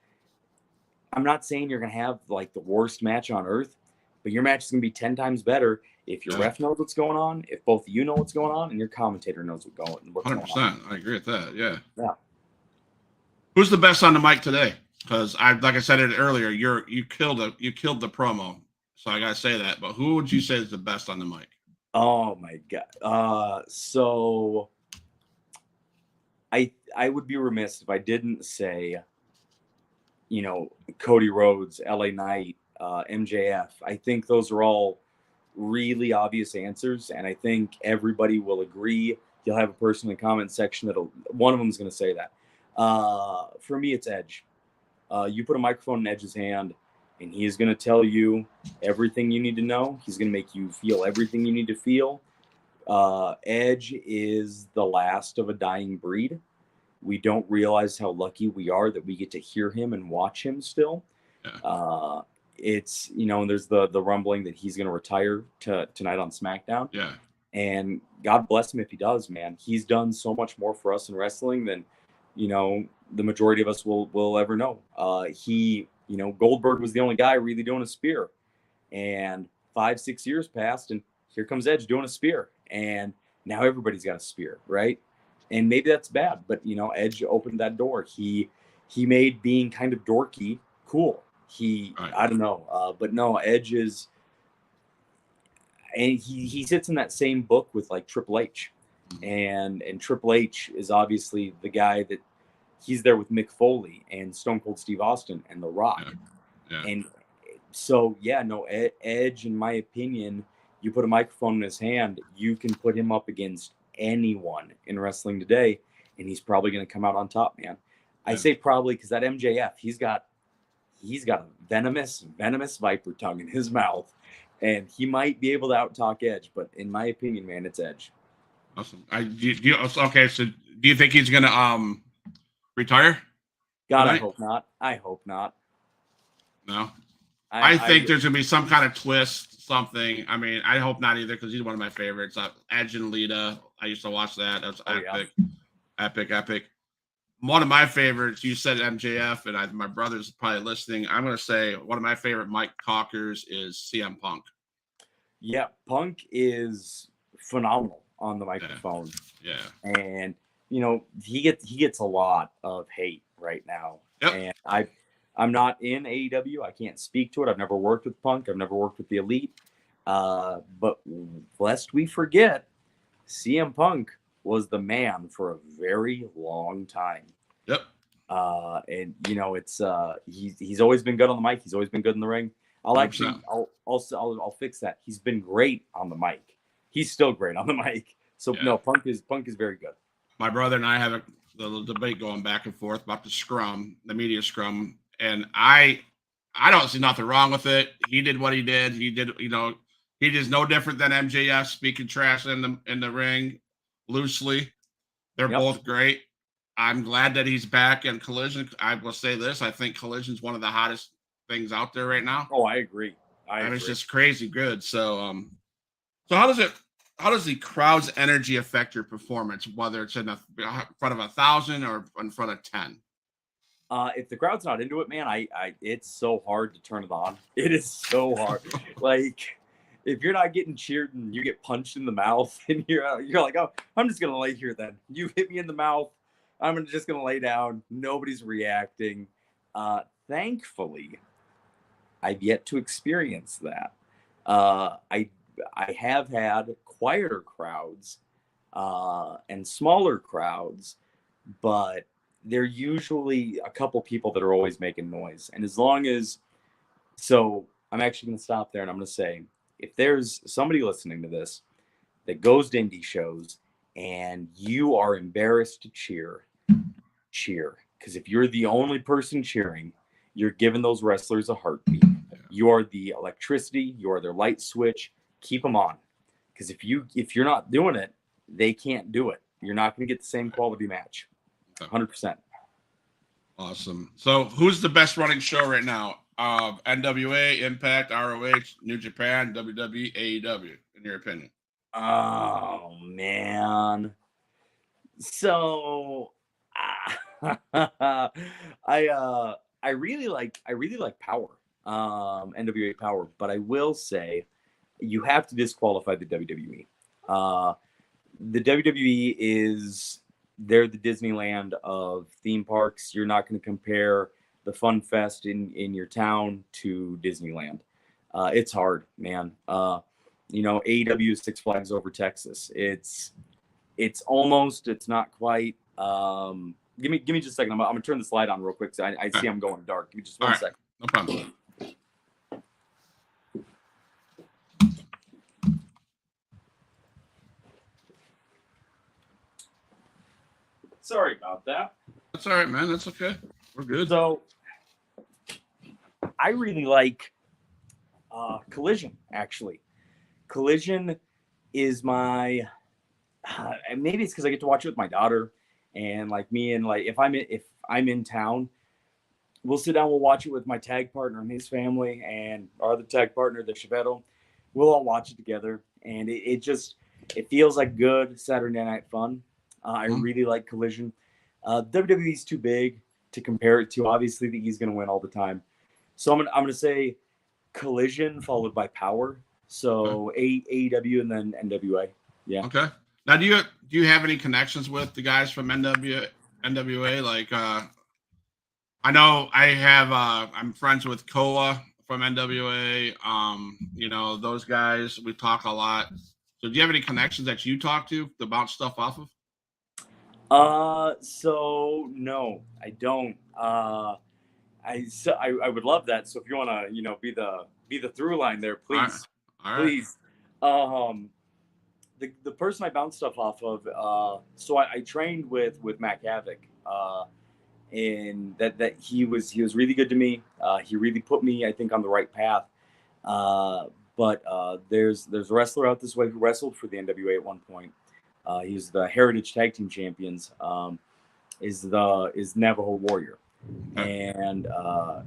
I'm not saying you're gonna have like the worst match on earth, but your match is gonna be 10 times better if your ref knows what's going on, if both of you know what's going on, and your commentator knows what's going on. 100%. I agree with that. Yeah. Yeah. Who's the best on the mic today? Because like I said it earlier, you killed the promo. So I gotta say that. But who would you say is the best on the mic? Oh my god. So I would be remiss if I didn't say, Cody Rhodes, LA Knight, MJF. I think those are all really obvious answers, and I think everybody will agree. You'll have a person in the comment section one of them is going to say that. For me, it's Edge. You put a microphone in Edge's hand, and he is going to tell you everything you need to know. He's going to make you feel everything you need to feel. Edge is the last of a dying breed. We don't realize how lucky we are that we get to hear him and watch him still. Yeah. It's, and there's the rumbling that he's going to retire tonight on SmackDown. Yeah. And God bless him if he does, man. He's done so much more for us in wrestling than, the majority of us will ever know. Goldberg was the only guy really doing a spear. And 5-6 years passed, and here comes Edge doing a spear. And now everybody's got a spear, right? And maybe that's bad, but, Edge opened that door. He made being kind of dorky cool. I don't know. But no, Edge is, and he sits in that same book with like Triple H. And Triple H is obviously the guy that he's there with Mick Foley and Stone Cold Steve Austin and The Rock. Yeah. Yeah. And so, Edge, in my opinion, you put a microphone in his hand, you can put him up against anyone in wrestling today, and he's probably going to come out on top, man. Yeah. I say probably because that MJF, he's got a venomous viper tongue in his mouth, and he might be able to out-talk Edge, but in my opinion, man, it's Edge. Awesome. Okay, so do you think he's going to retire? God, tonight? I hope not. No? I think there's going to be some kind of twist, something. I mean, I hope not either, because he's one of my favorites. Edge and Lita, I used to watch that. That's epic. Yeah. Epic. One of my favorites, you said MJF, and my brother's probably listening. I'm going to say one of my favorite mic talkers is CM Punk. Yeah, Punk is phenomenal on the microphone. Yeah. And, he gets a lot of hate right now. Yep. And I'm not in AEW. I can't speak to it. I've never worked with Punk. I've never worked with the Elite. But lest we forget, CM Punk was the man for a very long time. Yep. And it's he's always been good on the mic. He's always been good in the ring. I'll fix that. He's been great on the mic. He's still great on the mic. So no, Punk is very good. My brother and I have a little debate going back and forth about the media scrum, and I don't see nothing wrong with it. He did what he did. He is no different than MJF speaking trash in the ring loosely. They're both great. I'm glad that he's back in Collision. I will say this: I think Collision's one of the hottest things out there right now. Oh, I agree. It's just crazy good. So, so how does the crowd's energy affect your performance, whether it's in front of 1,000 or in front of 10? If the crowd's not into it, man, it's so hard to turn it on. It is so hard. Like, if you're not getting cheered and you get punched in the mouth, and you're like, oh, I'm just gonna lay here then. You hit me in the mouth, I'm just gonna lay down. Nobody's reacting. Thankfully, I've yet to experience that. have had quieter crowds and smaller crowds, but they're usually a couple people that are always making noise. And as long as, so I'm actually going to stop there and I'm going to say, if there's somebody listening to this that goes to indie shows and you are embarrassed to cheer, because if you're the only person cheering, you're giving those wrestlers a heartbeat. You are the electricity, you are their light switch. Keep them on, because if you're not doing it, they can't do it. You're not going to get the same quality match. 100%. Awesome. So who's the best running show right now? NWA, Impact, ROH, New Japan, WWE, AEW, in your opinion? Oh man. So I really like Power, NWA Power, but I will say you have to disqualify the WWE. The WWE they're the Disneyland of theme parks. You're not going to compare the Fun Fest in your town to Disneyland. It's hard, man. AEW is Six Flags Over Texas. It's not quite. Give me just a second. I'm gonna turn the slide on real quick. So I see I'm going dark. Give me just one second. No problem. Sorry about that. That's all right, man. That's okay. We're good. So I really like Collision, actually. Collision is my maybe it's because I get to watch it with my daughter, and like me, and like if I'm in town, we'll sit down, we'll watch it with my tag partner and his family, and our other tag partner, the Chevetto. We'll all watch it together, and it feels like good Saturday night fun. I really like Collision. WWE is too big to compare it to. Obviously, the E's going to win all the time, so I'm gonna say Collision followed by Power. So AEW and then NWA. Yeah. Okay. Now, do you have any connections with the guys from NWA? Like, I know I have. I'm friends with Koa from NWA. Those guys. We talk a lot. So, do you have any connections that you talk to bounce stuff off of? So no, I don't. I would love that. So if you want to, be the through line there, please. All right. Please. The person I bounce stuff off of, so I trained with Mac Havoc, and that he was really good to me. He really put me, I think, on the right path. But there's a wrestler out this way who wrestled for the NWA at one point. He's the Heritage Tag Team Champions. Is Navajo Warrior, and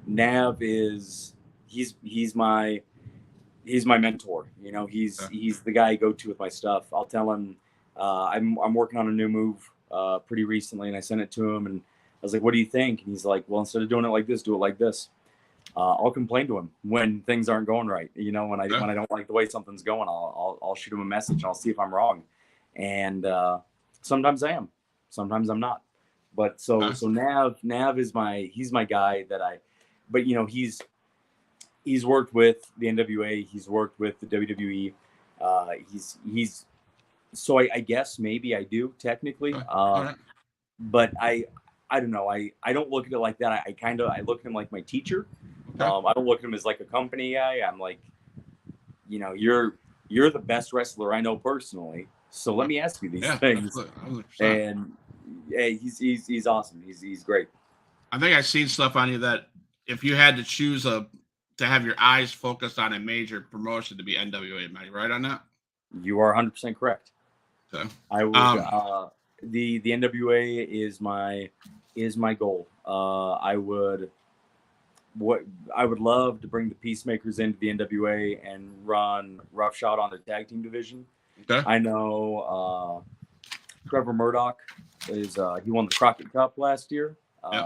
Nav he's my mentor. He's the guy I go to with my stuff. I'll tell him I'm working on a new move pretty recently, and I sent it to him, and I was like, "What do you think?" And he's like, "Well, instead of doing it like this, do it like this." I'll complain to him when things aren't going right. When I don't like the way something's going, I'll shoot him a message, and I'll see if I'm wrong. And sometimes I am, sometimes I'm not. But so Nav is he's my guy but he's worked with the NWA, he's worked with the WWE. So I guess maybe I do technically, but I don't know. I don't look at it like that. I look at him like my teacher. I don't look at him as like a company guy. I'm like, you're the best wrestler I know personally. So let me ask you these things. 100%. And yeah, he's awesome. He's great. I think I've seen stuff on you that if you had to choose to have your eyes focused on a major promotion to be NWA, am I right on that? You are 100% correct. Okay. I would. The NWA is my goal. I would love to bring the Peacemakers into the NWA and run roughshod on the tag team division. Okay. I know Trevor Murdoch he won the Crockett Cup last year.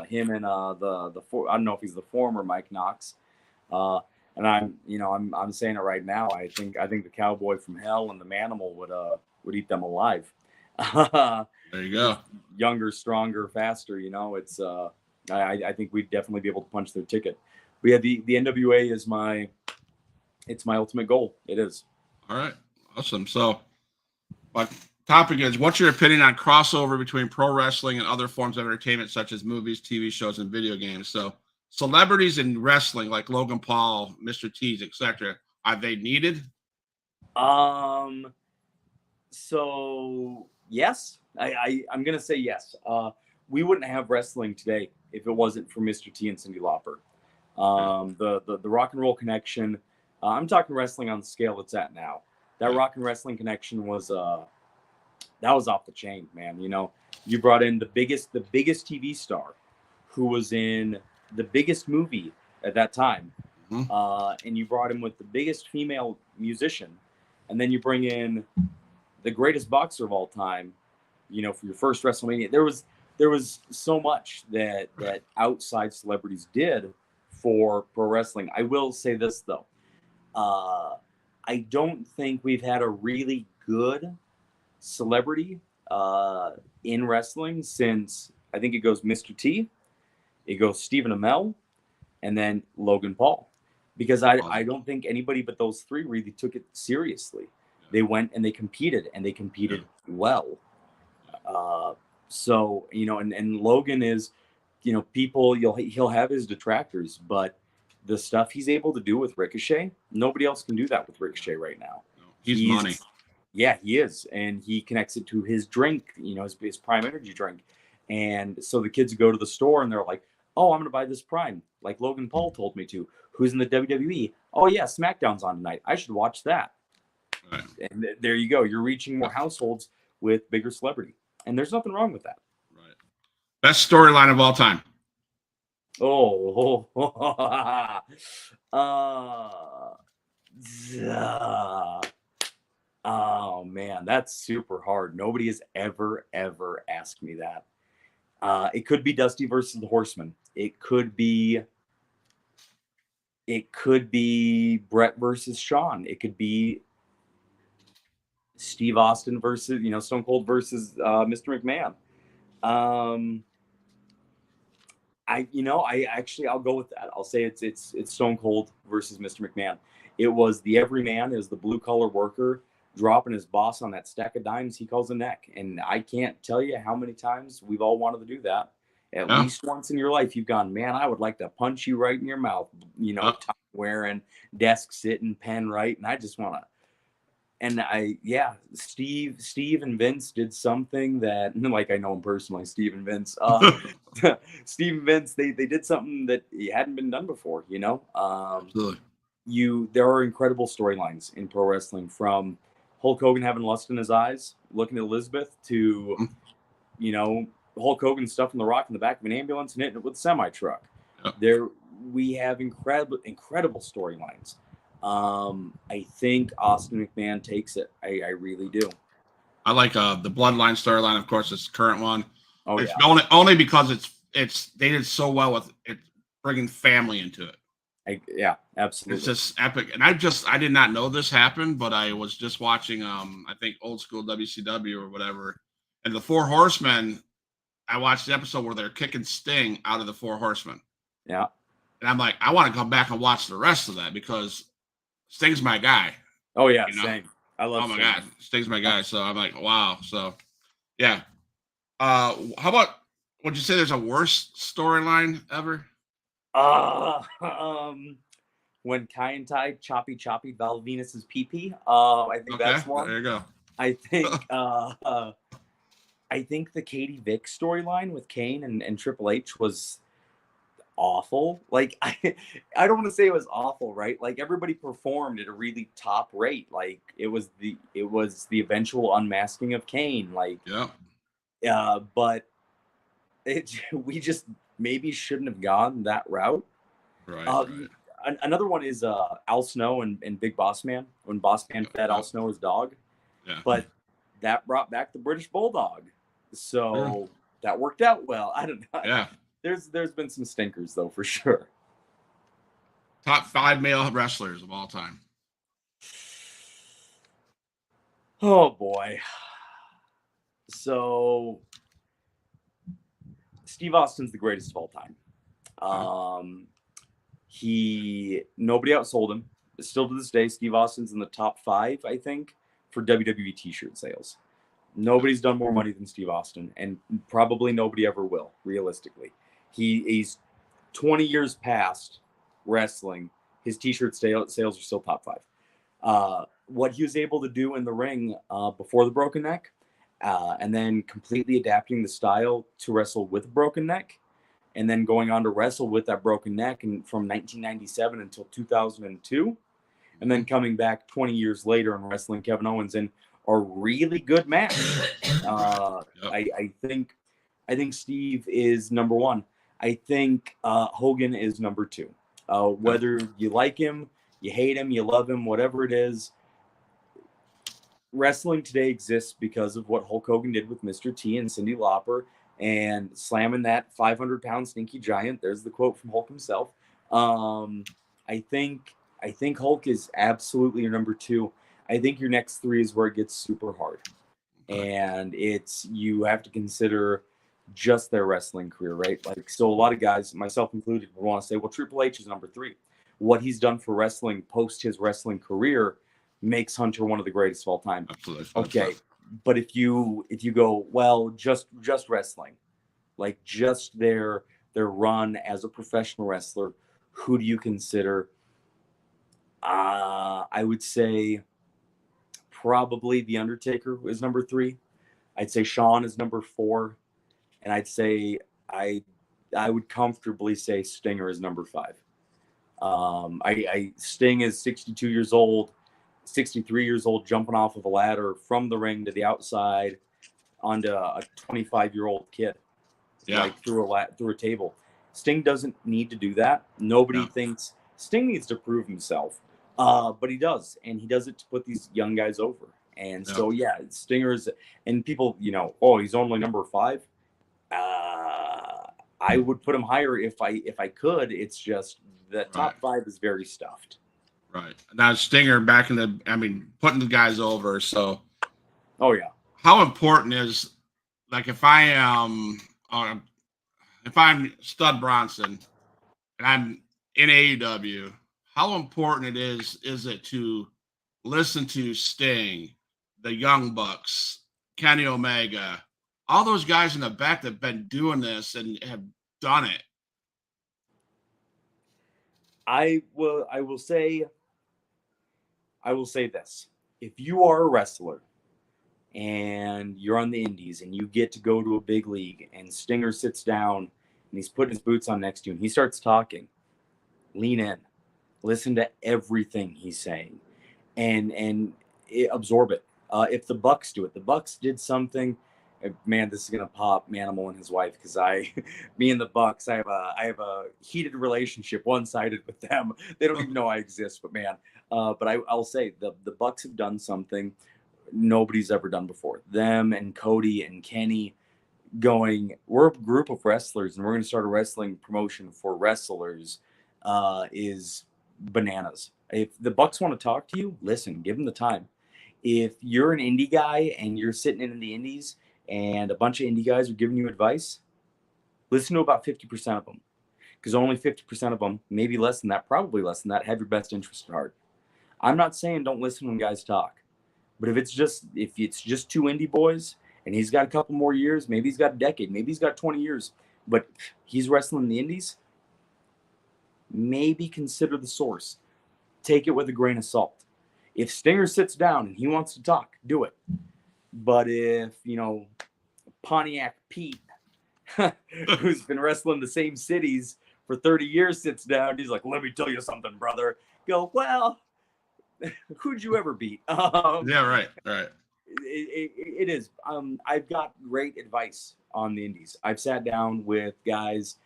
Him and I don't know if he's the former Mike Knox. And I'm saying it right now. I think the Cowboy from Hell and the Manimal would eat them alive. There you go. Younger, stronger, faster. It's I think we'd definitely be able to punch their ticket. But yeah, the NWA is my ultimate goal. It is. All right. Awesome. So, my topic is, what's your opinion on crossover between pro wrestling and other forms of entertainment, such as movies, TV shows, and video games? So, celebrities in wrestling like Logan Paul, Mr. T's, etc., are they needed? Um. So yes, I'm gonna say yes. We wouldn't have wrestling today if it wasn't for Mr. T and Cyndi Lauper. The Rock and Roll connection. I'm talking wrestling on the scale it's at now. That Rock and Wrestling connection was that was off the chain, man. You know, you brought in the biggest TV star, who was in the biggest movie at that time, and you brought him with the biggest female musician, and then you bring in the greatest boxer of all time, you know, for your first WrestleMania. There was so much that outside celebrities did for pro wrestling. I will say this though, I don't think we've had a really good celebrity in wrestling since, I think it goes Mr. T, it goes Stephen Amell, and then Logan Paul, because I don't think anybody but those three really took it seriously. They went and they competed well. So, you know, and Logan is, you know, people, he'll have his detractors, but the stuff he's able to do with Ricochet, nobody else can do that with Ricochet right now. He's money. Yeah, he is. And he connects it to his drink, you know, his Prime Energy drink. And so the kids go to the store and they're like, oh, I'm going to buy this Prime, like Logan Paul told me to. Who's in the WWE? Oh, yeah, SmackDown's on tonight. I should watch that. Right. And there you go. You're reaching more households with bigger celebrity. And there's nothing wrong with that. Right. Best storyline of all time. Oh man, that's super hard. Nobody has ever asked me that. It could be Dusty versus the Horseman. It could be Brett versus Shawn. It could be Steve Austin versus, you know, Stone Cold versus Mr. McMahon. I'll go with that. I'll say it's Stone Cold versus Mr. McMahon. It was the everyman, is the blue collar worker dropping his boss on that stack of dimes he calls a neck. And I can't tell you how many times we've all wanted to do that. At least once in your life, you've gone, man, I would like to punch you right in your mouth. You know, tie wearing, desk sitting, pen right, and I just want to. And Steve and Vince did something that, like, I know him personally, Steve and Vince. Steve and Vince, they did something that hadn't been done before, you know? Absolutely. There are incredible storylines in pro wrestling, from Hulk Hogan having lust in his eyes, looking at Elizabeth, to, you know, Hulk Hogan stuffing The Rock in the back of an ambulance and hitting it with a semi-truck. Yep. We have incredible storylines. I think Austin McMahon takes it. I really do. I like the Bloodline storyline, of course, it's the current one. Oh, it's only because it's they did so well with it, bringing family into it. Absolutely. It's just epic. And I did not know this happened, but I was just watching I think old school WCW or whatever, and the Four Horsemen. I watched the episode where they're kicking Sting out of the Four Horsemen. Yeah. And I'm like, I want to come back and watch the rest of that, because Sting's my guy. Oh yeah, you know? Same. I love. Oh my God, Sting's my guy. So I'm like, wow. So, yeah. How about? Would you say there's a worse storyline ever? When Kai and Tai choppy Val Venus's pee. I think that's one. There you go. I think the Katie Vick storyline with Kane and Triple H was awful. Like, I don't want to say it was awful, right? Like, everybody performed at a really top rate. Like, it was the eventual unmasking of Kane. Like, but we just maybe shouldn't have gone that route. Right. Another one is Al Snow and Big Boss Man, when Boss Man fed Al Snow his dog. Yeah. But that brought back the British Bulldog. So that worked out well. I don't know. Yeah. There's been some stinkers, though, for sure. Top 5 male wrestlers of all time. Oh boy. So Steve Austin's the greatest of all time. Nobody outsold him. still to this day, Steve Austin's in the top 5, I think, for WWE t-shirt sales. Nobody's done more money than Steve Austin, and probably nobody ever will, realistically. He's 20 years past wrestling. His t-shirt sales are still top 5. What he was able to do in the ring before the broken neck, and then completely adapting the style to wrestle with a broken neck, and then going on to wrestle with that broken neck and from 1997 until 2002, and then coming back 20 years later and wrestling Kevin Owens in a really good match. I think Steve is number 1. I think Hogan is number 2. Whether you like him, you hate him, you love him, whatever it is, wrestling today exists because of what Hulk Hogan did with Mr. T and Cyndi Lauper and slamming that 500-pound stinky giant. There's the quote from Hulk himself. I think Hulk is absolutely your number 2. I think your next 3 is where it gets super hard. And you have to consider just their wrestling career, right? Like, so a lot of guys, myself included, will want to say, well, Triple H is number 3. What he's done for wrestling post his wrestling career makes Hunter one of the greatest of all time. Absolutely. Okay. But if you go, well, just wrestling, like just their run as a professional wrestler, who do you consider? I would say probably The Undertaker is number 3. I'd say Shawn is number 4. And I'd say I would comfortably say Stinger is number 5. Sting is 62 years old, 63 years old, jumping off of a ladder from the ring to the outside onto a 25-year-old kid, like through a table. Sting doesn't need to do that. Nobody thinks Sting needs to prove himself, but he does, and he does it to put these young guys over. And so, Stinger's, and people, he's only number 5. I would put him higher if I could. It's just the top 5 is very stuffed. Right. Now Stinger putting the guys over. So, how important is, like, if I'm Stud Bronson and I'm in AEW, how important is it to listen to Sting, the Young Bucks, Kenny Omega, all those guys in the back that have been doing this and have done it? I will say this. If you are a wrestler and you're on the indies and you get to go to a big league and Stinger sits down and he's putting his boots on next to you and he starts talking, lean in, listen to everything he's saying, and absorb it. If the Bucks do it, the Bucks did something. Man, this is gonna pop Manimal and his wife, because me and the Bucks, I have a heated relationship, one-sided with them. They don't even know I exist, but man, but I'll say the Bucks have done something nobody's ever done before. Them and Cody and Kenny going, we're a group of wrestlers and we're going to start a wrestling promotion for wrestlers, is bananas. If the Bucks want to talk to you, listen, give them the time. If you're an indie guy and you're sitting in the indies and a bunch of indie guys are giving you advice, listen to about 50% of them, because only 50% of them, maybe less than that, probably less than that, have your best interest at heart. I'm not saying don't listen when guys talk, but if it's just 2 indie boys and he's got a couple more years, maybe he's got a decade, maybe he's got 20 years, but he's wrestling in the indies, maybe consider the source. Take it with a grain of salt. If Stinger sits down and he wants to talk, do it. But if, Pontiac Pete, who's been wrestling the same cities for 30 years, sits down, he's like, let me tell you something, brother. Go, well, who'd you ever beat? Right. It is. I've got great advice on the indies. I've sat down with guys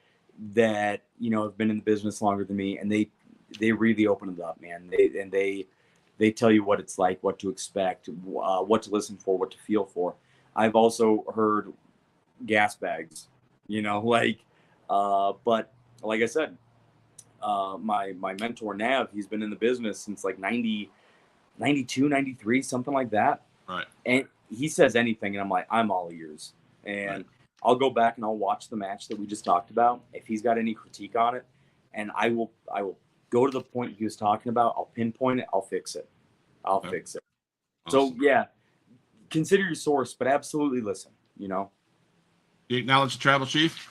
that, have been in the business longer than me, and they really open it up, man. They tell you what it's like, what to expect, what to listen for, what to feel for. I've also heard gas bags, but like I said, my mentor Nav, he's been in the business since like 90, 92, 93, something like that. Right. And he says anything and I'm like, I'm all ears. And I'll go back and I'll watch the match that we just talked about. If he's got any critique on it, and I will go to the point he was talking about. I'll pinpoint it. I'll fix it. Okay. Fix it. Awesome. So yeah, consider your source, but absolutely listen. You know. Do you acknowledge the tribal chief?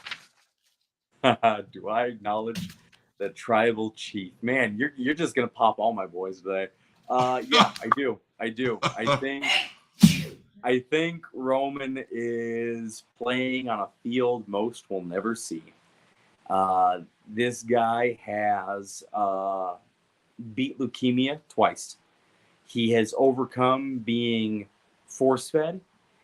Do I acknowledge the tribal chief? Man, you're just gonna pop all my boys today. Yeah, I do. I think Roman is playing on a field most will never see. This guy has beat leukemia twice. He has overcome being force-fed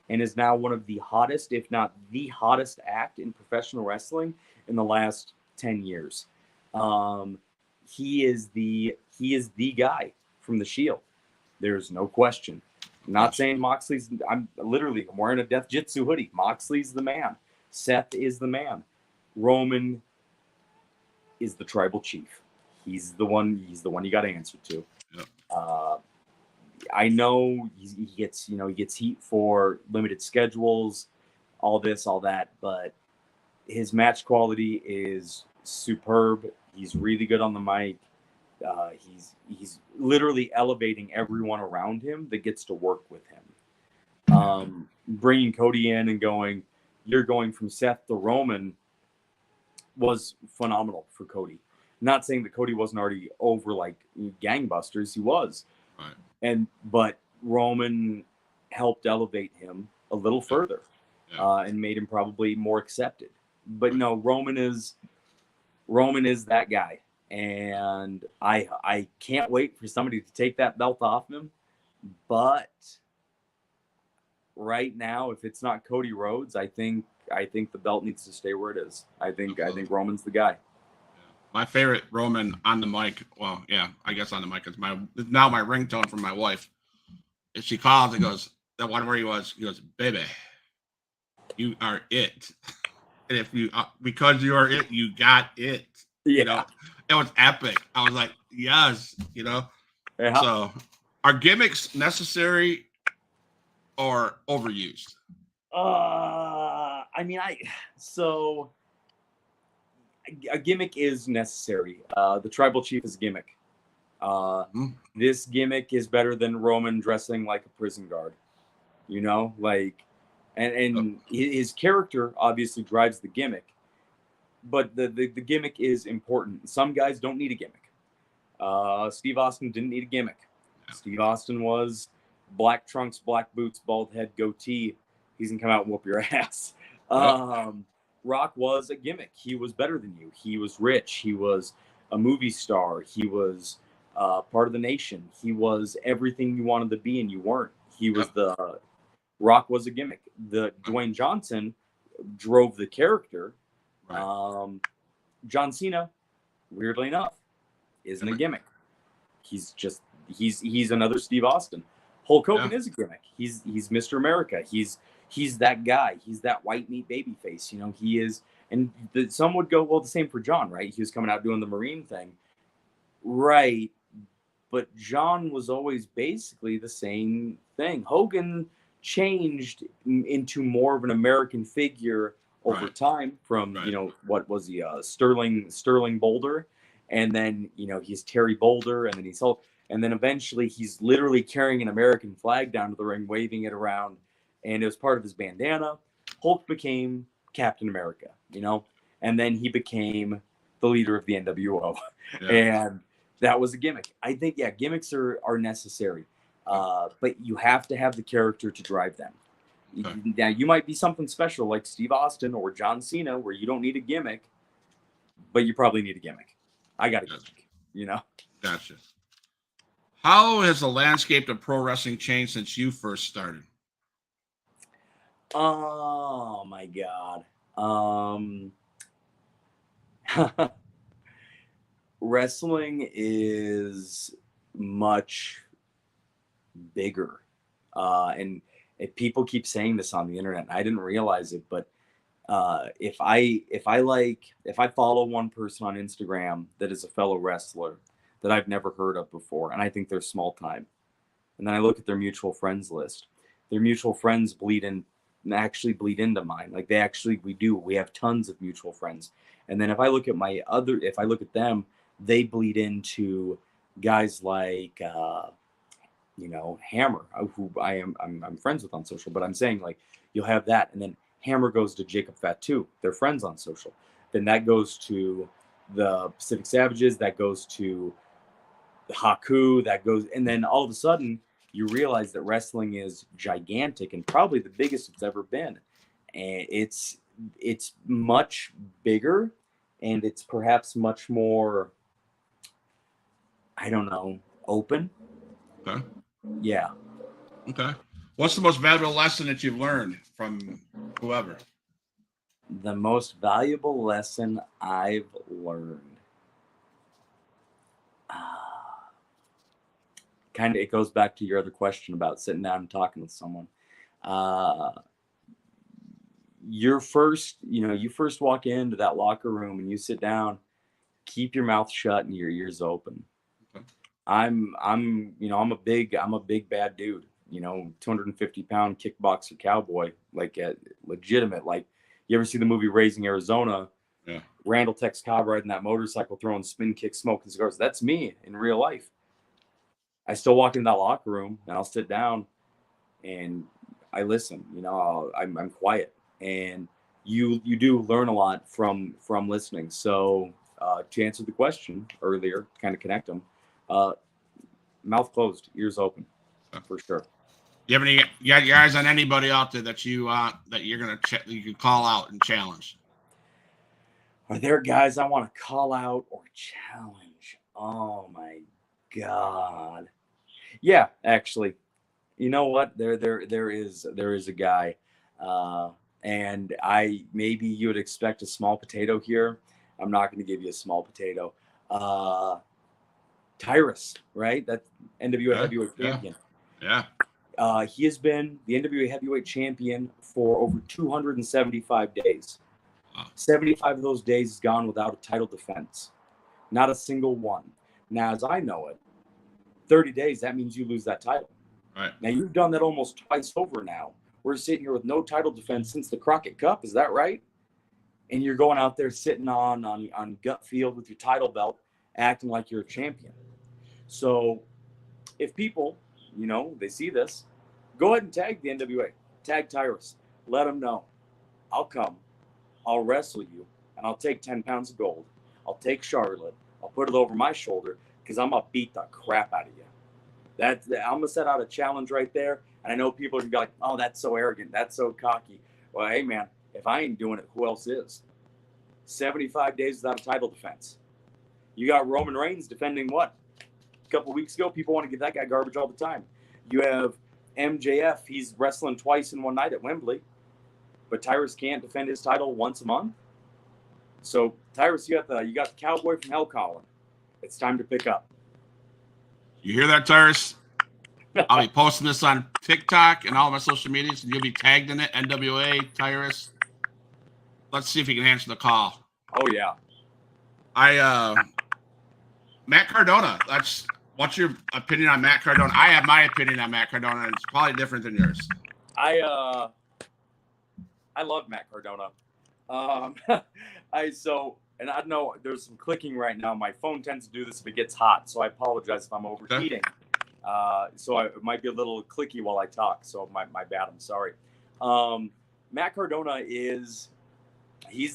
and is now one of the hottest, if not the hottest act in professional wrestling in the last 10 years. He is the guy from the Shield. There's no question. I'm not saying Moxley's. I'm wearing a Death Jitsu hoodie. Moxley's the man. Seth is the man. Roman is the tribal chief. He's the one you got to answer to. Yep. I know he gets heat for limited schedules, all this, all that, but his match quality is superb. He's really good on the mic. He's literally elevating everyone around him that gets to work with him. Bringing Cody in and you're going from Seth to Roman was phenomenal for Cody. Not saying that Cody wasn't already over like gangbusters. He was. Right. But Roman helped elevate him a little further and made him probably more accepted. But no, Roman is that guy. And I can't wait for somebody to take that belt off him. But right now, if it's not Cody Rhodes, I think the belt needs to stay where it is. I think Roman's the guy. My favorite Roman on the mic. Well, yeah, I guess on the mic is now my ringtone from my wife. If she calls and goes, that one where he goes, baby, you are it. And if you because you are it, you got it. Yeah. You know, it was epic. I was like, yes, you know. Yeah. So, are gimmicks necessary or overused? A gimmick is necessary. The tribal chief is a gimmick. This gimmick is better than Roman dressing like a prison guard. You know, and his character obviously drives the gimmick. But the gimmick is important. Some guys don't need a gimmick. Steve Austin didn't need a gimmick. Steve Austin was black trunks, black boots, bald head, goatee. He's going to come out and whoop your ass. Rock was a gimmick. He was better than you. He was rich. He was a movie star. He was part of the nation. He was everything you wanted to be and you weren't. He was Rock was a gimmick. The Dwayne Johnson drove the character. Right. John Cena, weirdly enough, isn't a gimmick. He's another Steve Austin. Hulk Hogan is a gimmick. He's Mr. America. He's that guy. He's that white meat baby face. You know, he is. And some would go, well, the same for John, right? He was coming out doing the Marine thing. Right. But John was always basically the same thing. Hogan changed into more of an American figure over time from, what was he, Sterling Boulder. And then, he's Terry Boulder. And then he's Hulk. And then eventually he's literally carrying an American flag down to the ring, waving it around. And it was part of his bandana. Hulk became Captain America, and then he became the leader of the NWO. Yeah. And that was a gimmick. I think, gimmicks are necessary. But you have to have the character to drive them. Okay. Now, you might be something special like Steve Austin or John Cena where you don't need a gimmick, but you probably need a gimmick. I got a gimmick, Gotcha. How has the landscape of pro wrestling changed since you first started? Oh my God. Wrestling is much bigger. And people keep saying this on the internet. I didn't realize it, but if I follow one person on Instagram that is a fellow wrestler that I've never heard of before, and I think they're small time, and then I look at their mutual friends list, their mutual friends bleed into mine. Like we have tons of mutual friends. And then if I look at them, they bleed into guys like Hammer, who I'm friends with on social. But I'm saying, like, you'll have that, and then Hammer goes to Jacob Fatu. They're friends on social. Then that goes to the Pacific Savages. That goes to the Haku. That goes, and then all of a sudden you realize that wrestling is gigantic and probably the biggest it's ever been, and it's much bigger, and it's perhaps much more, I don't know, open. Okay. Yeah. Okay. What's the most valuable lesson that you've learned from whoever? The most valuable lesson I've learned. Kind of, it goes back to your other question about sitting down and talking with someone. You first walk into that locker room and you sit down, keep your mouth shut and your ears open. Okay. I'm a big bad dude, 250-pound kickboxer cowboy, like legitimate. Like, you ever see the movie Raising Arizona? Yeah. Randall Tex Cobb riding that motorcycle, throwing spin kicks, smoking cigars. That's me in real life. I still walk into that locker room and I'll sit down and I listen. I'm quiet, and you do learn a lot from listening. So to answer the question earlier, kind of connect them, mouth closed, ears open, for sure. You have any guys on anybody out there that you that you're gonna you can call out and challenge? Are there guys I want to call out or challenge? Oh my God. Yeah, actually. You know what? There is a guy, and maybe you would expect a small potato here. I'm not going to give you a small potato. Tyrus, right? That's NWA heavyweight champion. Yeah. He has been the NWA heavyweight champion for over 275 days. Wow. 75 of those days has gone without a title defense. Not a single one. Now, as I know it, 30 days, that means you lose that title. Right. Now, you've done that almost twice over now. We're sitting here with no title defense since the Crockett Cup. Is that right? And you're going out there sitting on gut field with your title belt, acting like you're a champion. So if people, they see this, go ahead and tag the NWA. Tag Tyrus. Let them know. I'll come. I'll wrestle you, and I'll take 10 pounds of gold. I'll take Charlotte. I'll put it over my shoulder because I'm going to beat the crap out of you. I'm going to set out a challenge right there. And I know people are going to be like, oh, that's so arrogant. That's so cocky. Well, hey, man, if I ain't doing it, who else is? 75 days without a title defense. You got Roman Reigns defending what? A couple of weeks ago, people want to give that guy garbage all the time. You have MJF. He's wrestling twice in one night at Wembley. But Tyrus can't defend his title once a month. So, Tyrus, you got the cowboy from Hell calling. It's time to pick up. You hear that, Tyrus? I'll be posting this on TikTok and all my social medias, and you'll be tagged in it. NWA, Tyrus. Let's see if he can answer the call. Oh, yeah. Matt Cardona. What's your opinion on Matt Cardona? I have my opinion on Matt Cardona, and it's probably different than yours. I love Matt Cardona. And I know there's some clicking right now. My phone tends to do this if it gets hot, so I apologize if I'm overheating. So it might be a little clicky while I talk. So my bad. I'm sorry. Matt Cardona he's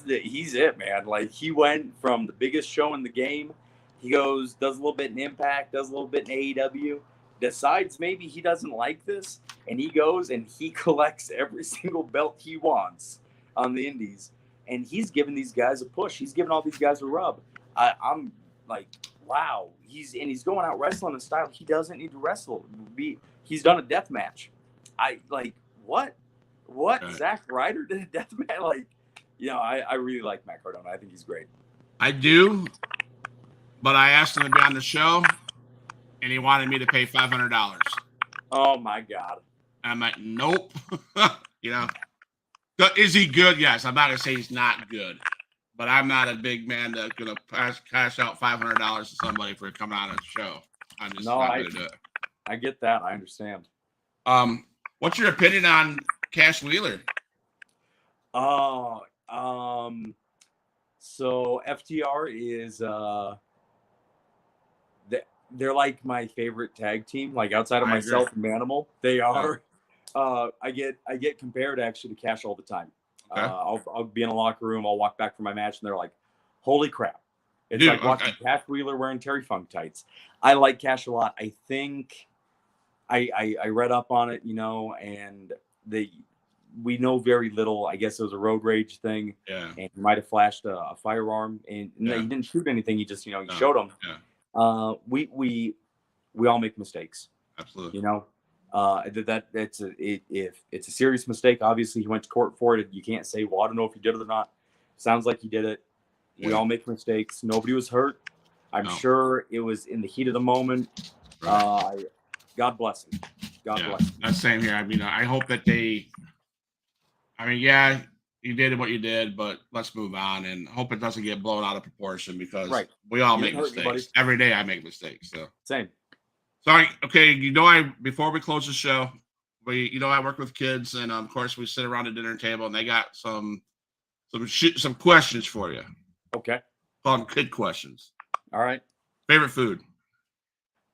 it, man. Like, he went from the biggest show in the game. He does a little bit in Impact, does a little bit in AEW, decides maybe he doesn't like this, and he goes and he collects every single belt he wants on the indies. And he's giving these guys a push. He's giving all these guys a rub. I'm like, wow. He's going out wrestling in style he doesn't need to wrestle. He's done a death match. What? Okay. Zack Ryder did a death match? Like, I really like Matt Cardona. I think he's great. I do, but I asked him to be on the show, and he wanted me to pay $500. Oh my God. And I'm like, nope. Is he good? Yes. I'm not gonna say he's not good, but I'm not a big man that's gonna cash out $500 to somebody for coming on a show. I'm just not gonna do it. I get that. I understand. What's your opinion on Cash Wheeler? So FTR is they're like my favorite tag team. Like outside of I myself agree. and Manimal, they are. I get compared actually to Cash all the time. Okay. I'll be in a locker room. I'll walk back from my match, and they're like, "Holy crap!" It's Dude, like watching Cash Wheeler wearing Terry Funk tights. I like Cash a lot. I think I read up on it, and we know very little. I guess it was a road rage thing, Yeah. and he might have flashed a firearm, and he didn't shoot anything. He just, he showed them. Yeah. We all make mistakes. Absolutely. If it's a serious mistake, obviously he went to court for it. You can't say, well, I don't know if he did it or not. Sounds like he did it. We all make mistakes. Nobody was hurt. I'm sure it was in the heat of the moment. Right. God bless him. God bless him. That's same here. I mean, I hope that you did what you did, but let's move on and hope it doesn't get blown out of proportion because we all make mistakes. Every day I make mistakes. So same. Sorry. Okay. Before we close the show, I work with kids, and of course we sit around the dinner table, and they got some questions for you. Okay. Call them kid questions. All right. Favorite food?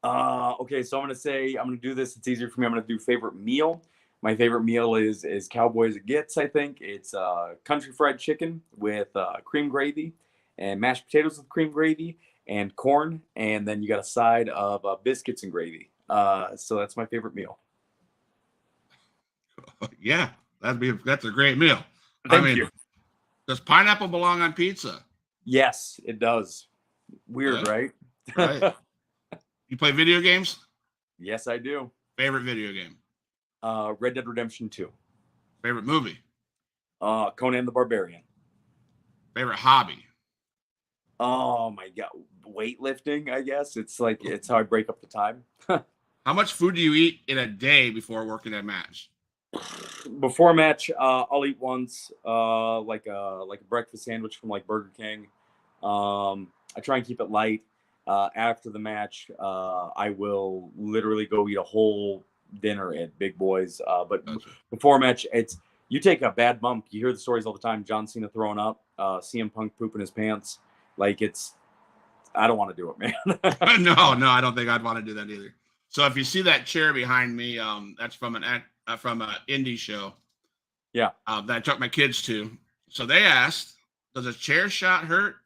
Okay, so I'm gonna do this. It's easier for me. I'm gonna do favorite meal. My favorite meal is Cowboys It Gets. I think it's country fried chicken with cream gravy and mashed potatoes with cream gravy and corn, and then you got a side of biscuits and gravy. So that's my favorite meal. Yeah, that's a great meal. Thank you. Does pineapple belong on pizza? Yes, it does. Weird, right? Right. You play video games? Yes, I do. Favorite video game? Red Dead Redemption 2. Favorite movie? Conan the Barbarian. Favorite hobby? Oh my God, weightlifting. I guess it's how I break up the time. How much food do you eat in a day before working a match? Before a match, I'll eat once, like a breakfast sandwich from like Burger King. I try and keep it light. After the match, I will literally go eat a whole dinner at Big Boys. But before a match, you take a bad bump. You hear the stories all the time. John Cena throwing up, CM Punk pooping his pants. I don't want to do it, man. No, I don't think I'd want to do that either. So if you see that chair behind me, that's from an indie show. Yeah. That I took my kids to. So they asked, does a chair shot hurt?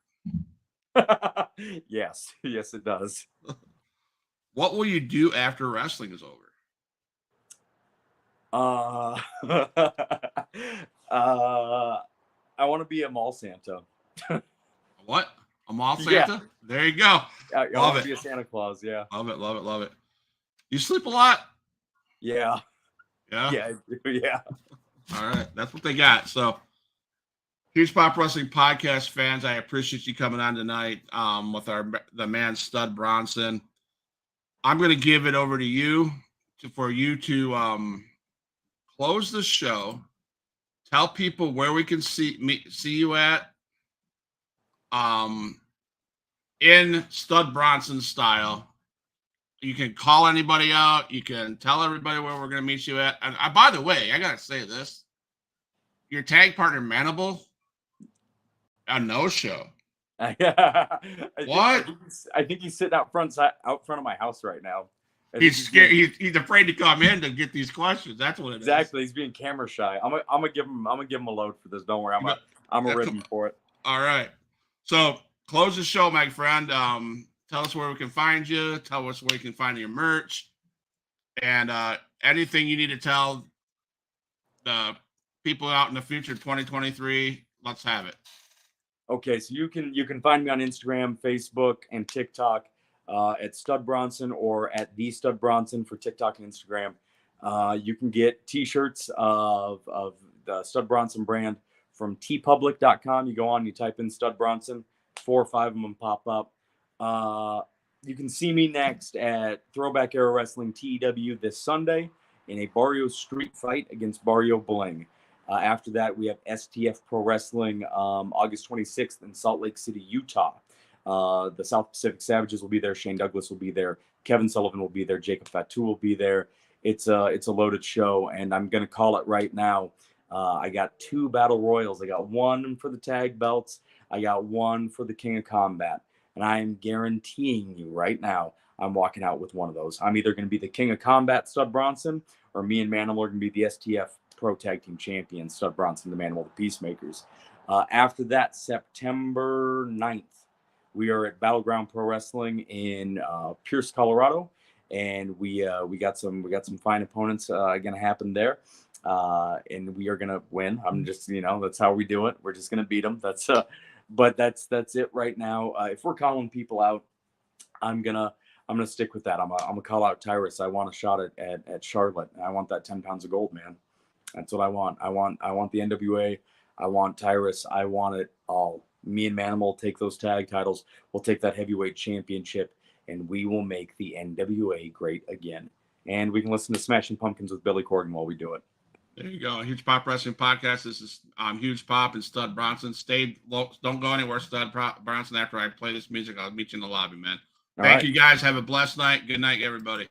Yes, it does. What will you do after wrestling is over? I want to be a mall Santa. What? A mall Santa? Yeah. There you go. I want to be a Santa Claus. Yeah. Love it. You sleep a lot? Yeah. Yeah. Yeah. Yeah. All right. That's what they got. So, Huge Pop Wrestling Podcast fans, I appreciate you coming on tonight with the man Stud Bronson. I'm going to give it over to you for you to close the show. Tell people where we can see you at in Stud Bronson style. You can call anybody out. You can tell everybody where we're going to meet you at. And by the way, I got to say this. Your tag partner, Manable, a no-show. What? I think he's sitting out front of my house right now. He's scared. He's afraid to come in to get these questions. That's what it is. Exactly. He's being camera shy. I'm gonna give him a load for this. Don't worry. I'm a rhythm for it. All right. So close the show, my friend. Tell us where we can find you. Tell us where you can find your merch, and anything you need to tell the people out in the future, 2023. Let's have it. Okay, so you can find me on Instagram, Facebook, and TikTok at Stud Bronson or at the Stud Bronson for TikTok and Instagram. You can get T-shirts of the Stud Bronson brand from tpublic.com. You go on, you type in Stud Bronson, 4 or 5 of them pop up. You can see me next at Throwback Era Wrestling TEW this Sunday in a Barrio Street fight against Barrio Bling. After that, we have STF Pro Wrestling August 26th in Salt Lake City, Utah. The South Pacific Savages will be there. Shane Douglas will be there. Kevin Sullivan will be there. Jacob Fatu will be there. It's a loaded show, and I'm going to call it right now. I got 2 Battle Royals. I got one for the tag belts. I got one for the King of Combat. And I am guaranteeing you right now, I'm walking out with one of those. I'm either going to be the King of Combat, Stud Bronson, or me and Manimal are going to be the STF Pro Tag Team Champions, Stud Bronson, the Manimal, the Peacemakers. After that, September 9th, we are at Battleground Pro Wrestling in Pierce, Colorado, and we got some fine opponents going to happen there, and we are going to win. I'm just, that's how we do it. We're just going to beat them. That's it right now. If we're calling people out, I'm gonna stick with that. I'm gonna call out Tyrus. I want a shot at Charlotte. I want that 10 pounds of gold, man. That's what I want. I want the NWA. I want Tyrus. I want it all. Me and Manimal will take those tag titles. We'll take that heavyweight championship, and we will make the NWA great again. And we can listen to Smashing Pumpkins with Billy Corgan while we do it. There you go. Huge Pop Wrestling Podcast. This is Huge Pop and Stud Bronson. Stay low. Don't go anywhere, Stud Bronson. After I play this music, I'll meet you in the lobby, man. Thank you, guys. Have a blessed night. Good night, everybody.